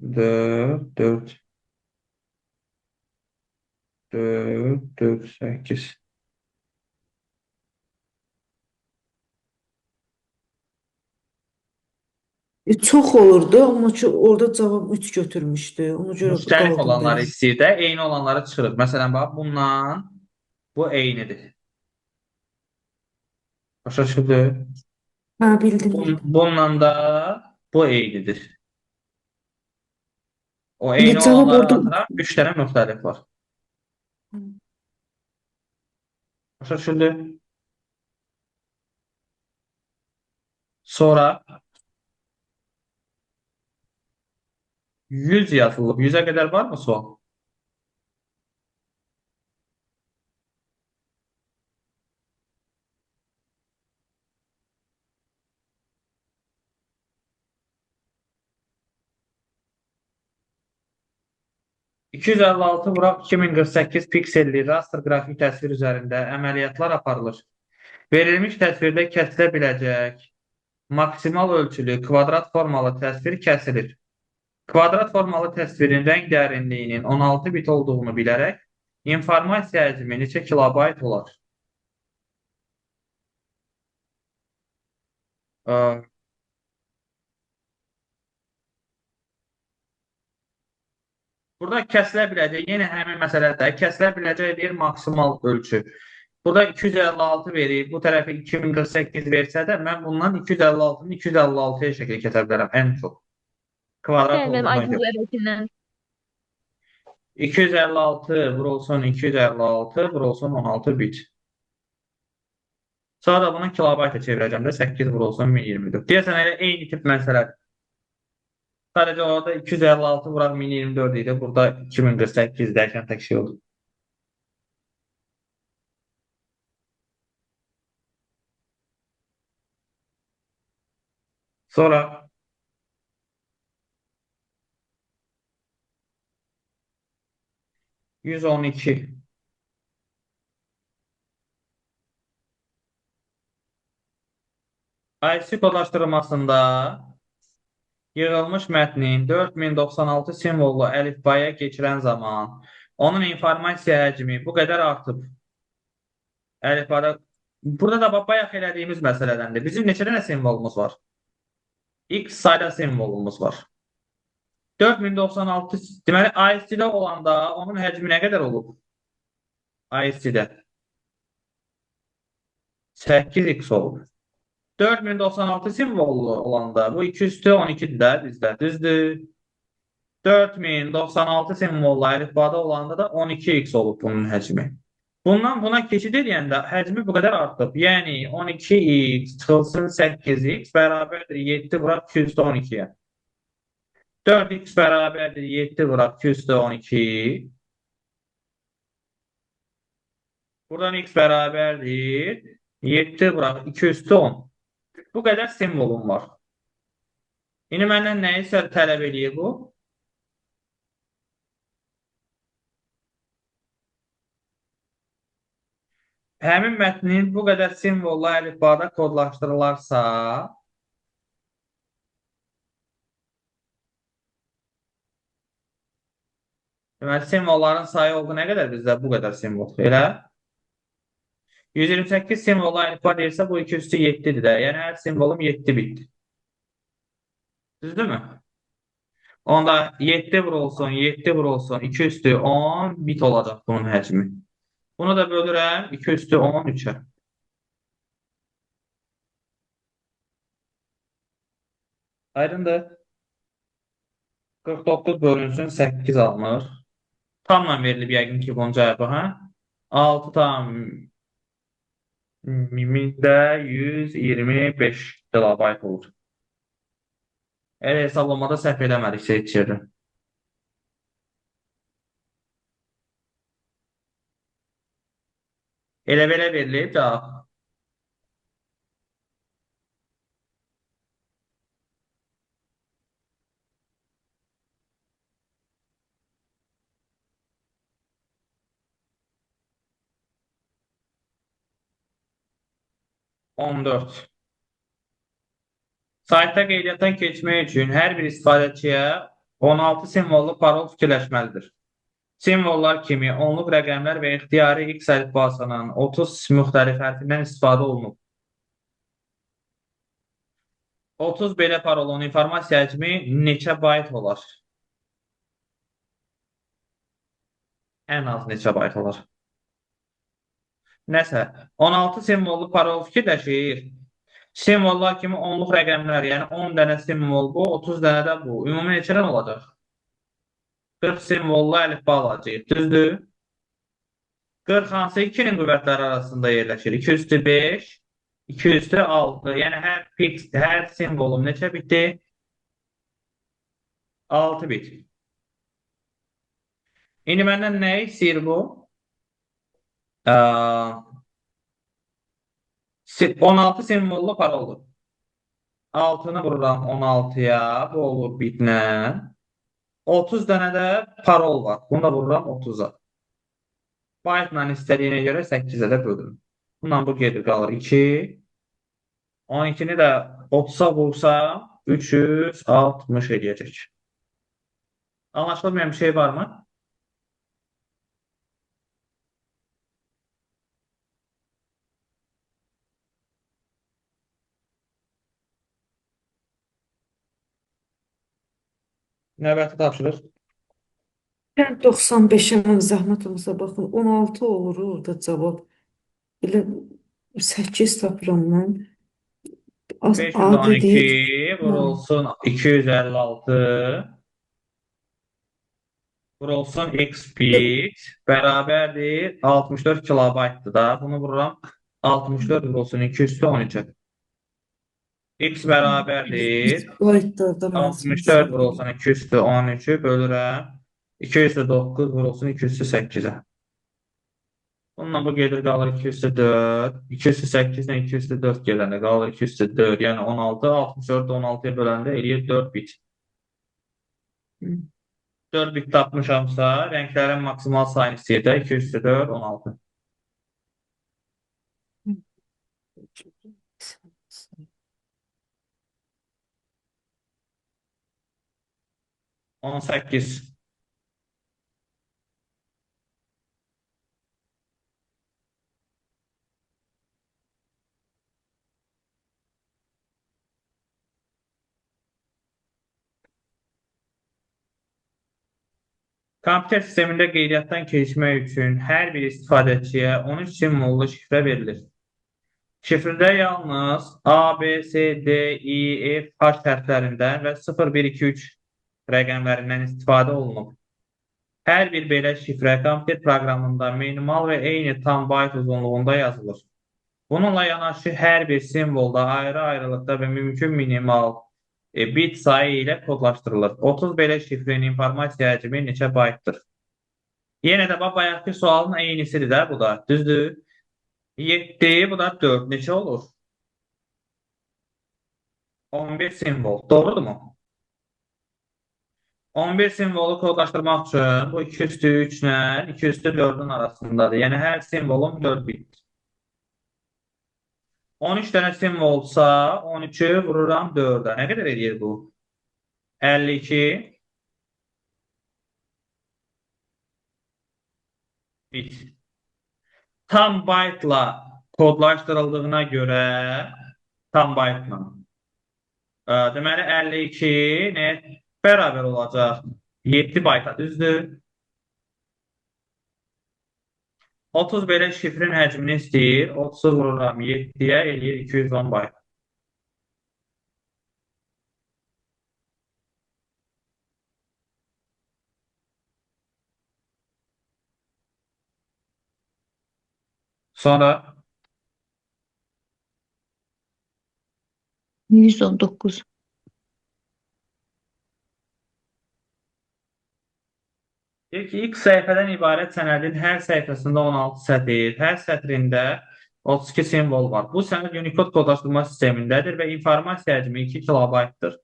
4, 4. 4, 4, 8. Çox olurdu, amma ki orada cavab 3 götürmüşdü. Ona görə Müxtəlif qaldım olanları belə. istəyir də, eyni olanları çıxırır. Məsələn, bax, bundan bu eynidir. Başa düşüldü? Hə, bildim. Bununla da bu eynidir. O İndi eyni cavab olanları orada atıram, 3 dənə müxtəlif var. Başa düşüldü. Sonra 100 yazılıb. 100'ə qədər var mı sual? 256 vuraq 2048 pikselli raster qrafik təsvir üzərində əməliyyatlar aparılır. Verilmiş təsvirdə kəsilə biləcək maksimal ölçülü kvadrat formalı təsvir kəsilir. Kvadrat formalı təsvirin rəng dərinliyinin 16 bit olduğunu bilərək informasiya həcmi neçə kilobayt olar? Ə, Burada kəsilə biləcək, yenə həmin məsələdə kəsilə biləcək deyir maksimal ölçü. Burada 256 verib, bu tərəfə 2048 versə də mən bundan 256-nı 256-ya şəkil kəsə bilərəm ən çox. Kvadrat Yəni mənim olduğuna aydın görə. əvvəlkindən 256 vurulsun 256 vurulsun 16 bit. Sonra da bunu kilobayta çevirəcəm də 8 vurulsun 1024. Deyəsən elə eyni tip məsələdir. Sadəcə orada 256 vuraq 1024 idi. Burada 2048 dəyişən tək şey oldu. Sonra 112 IC kodlaşdırılmasında yığılmış mətnin 4096 simvollu əlifbaya keçirən zaman onun informasiya həcmi bu qədər artıb. Əlifbada burada da bayaq elədiyimiz məsələdəndir. Bizim neçə dənə simvolumuz var? X sayda simvolumuz var. 4096 deməli IC-də olanda onun həcmi nə qədər olub? IC-də 8x olub. 4096 simvollu olanda bu 2 üstü 12'dir də bizdə, düzdür. 4096 simvollu əlifbada olanda da 12x olub bunun həcmi. Bundan buna keçid edəndə həcmi bu qədər artıb. Yəni 12x çıxılsın 8x bərabərdir 7 vuraq 2 üstü 12-yə. 4x bərabərdir 7 vuraq 2 üstü 12. Buradan x bərabərdir 7 vuraq 2 üstü 10. Bu qədər simvolum var. İndi məndən nəyi tələb eləyir bu? Həmin mətnin bu qədər simvollu əlifbada kodlaşdırılarsa, deməli simvolların sayı oldu nə qədər bizdə? Bu qədər simvol. Elə 128 simvollu əlifba deyirsə bu 2 üstü 7-dir də. Yəni hər simvolum 7 bitdir. Düzdürmü? Onda 7 vurulsun, 7 vurulsun, 2 üstü 10 bit olacaq bunun həcmi. Bunu da bölürəm 2 üstü 13-ə. Aydındır. 49 bölünsün 8 alınır. Tamla verilib yəqin ki bunun cavabı, hə? 6 tam 125 kilobayt olur. Elə hesablamada səhv eləmədiksə içirdim. Elə belə verilib cavab. On dörd. Saytda qeydiyyatdan keçmək üçün hər bir istifadəçiyə 16 simvollu parol fikirləşməlidir. Simvollar kimi onluq rəqəmlər və ixtiyari X əlifbasının 30 müxtəlif hərfindən istifadə olunub. 30 belə parolun informasiya həcmi neçə bayt olar? Ən az neçə bayt olar? Nəsə, 16 simvollu parol fikirləşir. Simvollar kimi onluq rəqəmlər, yəni 10 dənə simvol bu, 30 dənə də bu. Ümumi neçədən olacaq? 40 simvollu əlifba alacaq, düzdür? 40 hansı 2'nin qüvvətləri arasında yerləşir? 2 üstü 5, 2 üstü 6. Yəni hər simvolum neçə bitdi? 6 bit. İndi məndən nə istəyir bu? Ə, 16 simvollu paroldur. 6'nı vururam 16'ya. Bu olur bitlə. 30 dənə də parol var. Bunu da vururam 30'a. Byte-la istədiyinə görə 8'ə də bölürüm. Bundan bu gedir qalır 2. 12'ni də 30'a vursam 360 edəcək. Anlaşılmayan bir şey var mı? Növbəti tapşırıq. Mən 95'e zəhmət olmasa baxın 16 olur orada cavab. Elə 8 tapıram mən. A dediği 512 vurulsun 256 vurulsun x bit bərabərdir 64 kilobaytdır da. Bunu vururam 64 vurulsun 2 üstü 13'e. X bərabərdir baytlarda 64 vurulsun 2 üstü 13'ü bölürəm 2 üstü 9 vurulsun 2 üstü 8'e. Bununla bu gedir qalır 2 üstü 4. 2 üstü 8 ilə 2 üstü 4 gələndə qalır 2 üstü 4. Yəni 16. 64 16'ya böləndə eləyir 4 bit. 4 bit tapmışamsa rənglərin maksimal sayını istəyir də 2 üstü 4 16. On sekiz. Kompüter sistemində qeydiyyatdan keçmək üçün hər bir istifadəçiyə 13 simvollu şifrə verilir. Şifrədə yalnız A, B, C, D, I, F, H hərflərindən və 0, 1, 2, 3 rəqəmlərindən istifadə olunub. Hər bir belə şifrə kompüter proqramında minimal və eyni tam bayt uzunluğunda yazılır. Bununla yanaşı hər bir simvolda ayrı-ayrılıqda və mümkün minimal bit sayı ilə kodlaşdırılır. 30 belə şifrenin informasiya həcmi neçə baytdır? Yenə də bayaqki sualın eynisidir də bu da. Düzdür? 7, bu da 4. Neçə olur? 11 simvol. Doğrudurmu? 11 simvolu kodlaşdırmaq üçün bu 2 üstü 3 ilə 2 üstü 4'ün arasındadır. Yəni hər simvolum 4 bitdir. 13 dənə simvolsa 13'ü vururam 4'ə. Nə qədər edir bu? 52 bit. Tam byte-la kodlaşdırıldığına görə tam byte-la. Deməli 52 nə bərabər olacaq? 7 byte-a düzdür? 30 belə şifrin həcmini istəyir. 30'u vururam 7'yə eləyir 210 byte. Sonra 119. deyir ki, ilk səhifədən ibarət sənədin hər səhifəsində 16 sətr, hər sətrində 32 simvol var. Bu sənəd Unicode kodlaşdırma sistemindədir və informasiya həcmi 2 kilobaytdır.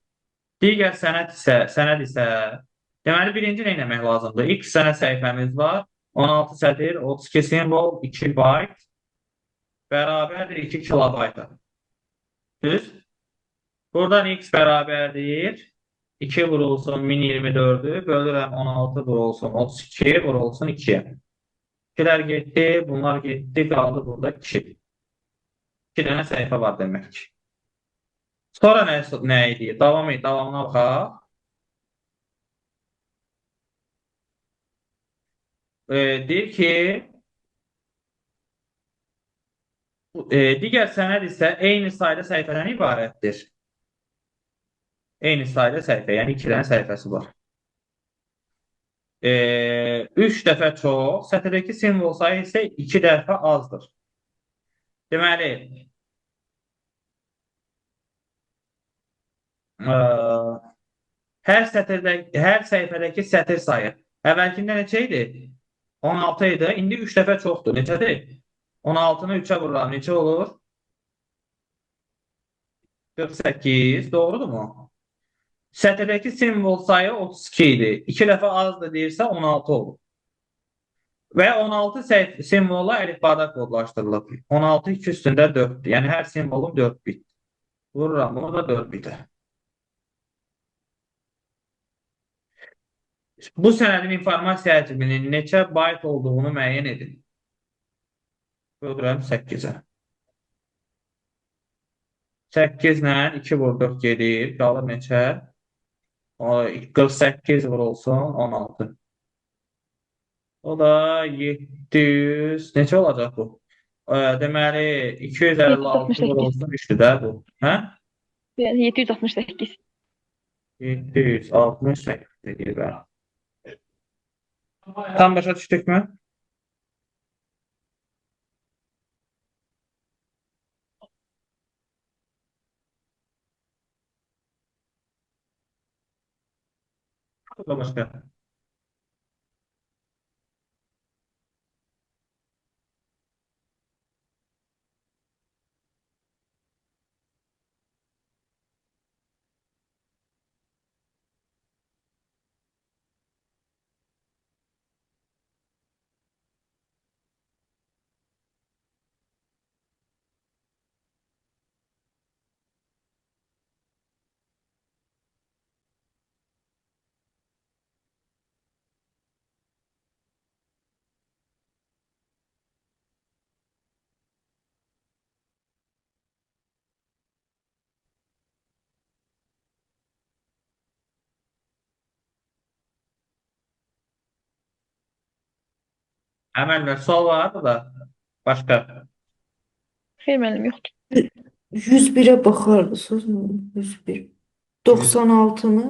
Digər sənəd isə deməli birinci nə etmək lazımdır? İlk sənəd səhifəmiz var. 16 sətr, 32 simvol, 2 bayt bərabərdir 2 kilobayta. Düz? Buradan x bərabərdir 2 vurulsun 1024'ü bölürəm 16 vurulsun 32 vurulsun 2'ye. 2'lər getdi, bunlar getdi, qaldı burada 2. 2 dənə səhifə var demək ki. Sonra nə idi? Davamına baxaq. Deyir ki digər sənəd isə eyni sayda səhifədən ibarətdir. Eyni sayda səhifə, yəni 2 dənə səhifəsi var. 3 dəfə çox, sətirdəki simvol sayı isə 2 dəfə azdır. Deməli, ə, hər səhifədəki sətir sayı əvvəlkində neçə idi? 16 idi. İndi 3 dəfə çoxdur. Neçədir? 16-nı 3-ə vururam. Neçə olur? 48. Doğrudurmu? Sətirdəki simvol sayı 32 idi. 2 dəfə azdır deyirsə 16 olur. Və 16 simvolla əlifbada kodlaşdırılıb. 16 2 üstündə 4'dür. Yəni hər simvolum 4 bit. Vururam. Bunu da 4 bitə. Bu sənədin informasiya həcminin neçə bayt olduğunu müəyyən edin. Bölürəm 8-ə. 8 ilə 2 vur 4 gedir. Qalır neçə? 48 vurulsun 16. O da 700. Neçə olacaq bu? Deməli 256 vurulsun 3'dür də bu. Hə? Yəni 768. 768 deyir bə. Tam başa düşdükmü? Başqa. Əməl və sual var da başqa. Xeyr, müəllim, yoxdur. 101'e bakarsanız 101. 96'nı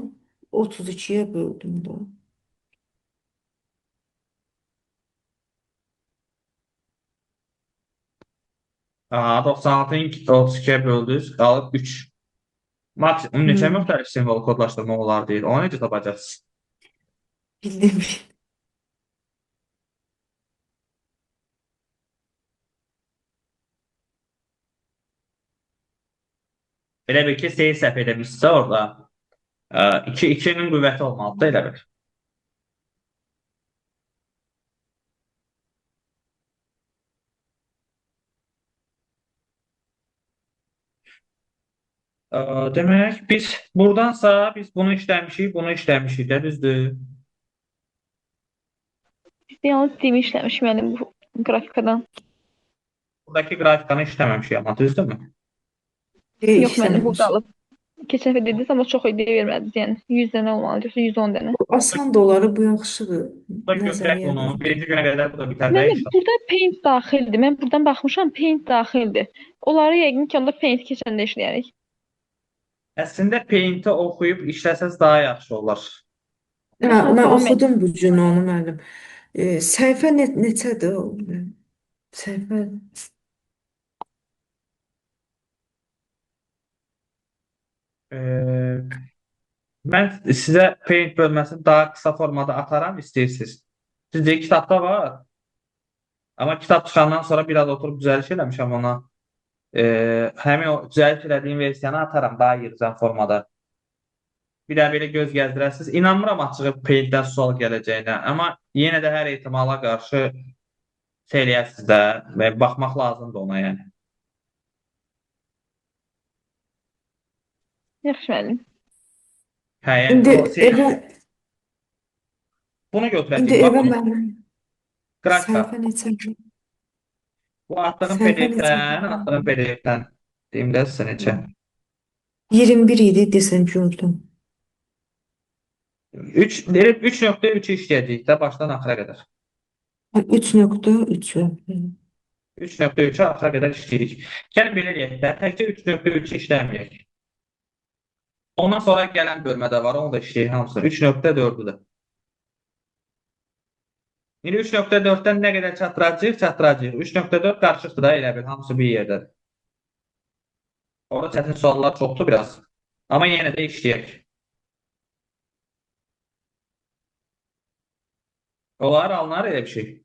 32'ye böldüm da. Aha, 96'ın 32'ye böldünüz. Qalıb 3. Maksimum neçə müxtəlif simvol kodlaşdırmaq olar deyir. Onu necə tapacaqsınız? Bildim. Elə bir ki, seyir səhv edəmişsə orada 2'nin qüvvəti olmalıdır elə bir. Demək, biz bunu işləmişik, bunu işləmişik də, düzdür? Biz yalnız dimi işləmiş müəllim bu qrafikadan. Buradakı qrafikanı işləməmişik amma, düzdürmü? Yox, müəllim, bu qalıb. Keçən dəfə dediniz, amma çox ideya vermədiniz. Yəni 100 dənə olmalı, yoxsa 110 dənə. Asan doları bu yaxşıdır. Burada götürək bunu. Birinci günə qədər bu da bitər də Müəllim, inşallah. burada paint daxildir. Mən buradan baxmışam, paint daxildir. Onları yəqin ki, onda paint keçəndə işləyərik. Əslində Paint-i oxuyub işləsəz daha yaxşı olar. Mən Tamam, oxudum bu gün onu müəllim. Səhifə neçədir o? Səhifə Mən sizə Paint bölməsini daha qısa formada atarım istəyirsiniz. Sizcə kitabda var. Amma kitab çıxandan sonra biraz oturub düzəliş eləmişəm ona. Həmin o düzəliş elədiyim versiyanı ataram daha yığcam formada. Bir də belə göz gəzdirəsiniz. İnanmıram açığı Paint-dən sual gələcəyinə. Amma yenə də hər ehtimala qarşı eləyəsiniz də və baxmaq lazımdır ona yəni. Yaxşı müəllim. Hə, yəni indi o evə bunu götürəcəyik. indi Bax, evə bunu müəllim. qrafika. Səhifə neçədir? Bu attığım Səhifə PDF-dən deyim də sizə neçə. 21 idi desəm gördüm. 3.3 işləyəcəyik də başdan axıra qədər. 3.3. 3.3'e axıra qədər işləyirik. Gəlin belə deyək də, təkcə 3.3 işləməyək. Ondan sonra gələn bölmədə var, onu da işləyək hamısını. 3.4'ü də. İndi 3.4-dən nə qədər çatdıracağıq? Çatdıracağıq. 3.4 qarışıqdır da elə bil. Hamısı bir yerdədir. Orada çətin suallar çoxdur biraz. Amma yenə də işləyək. Olar, alınar elə bir şey.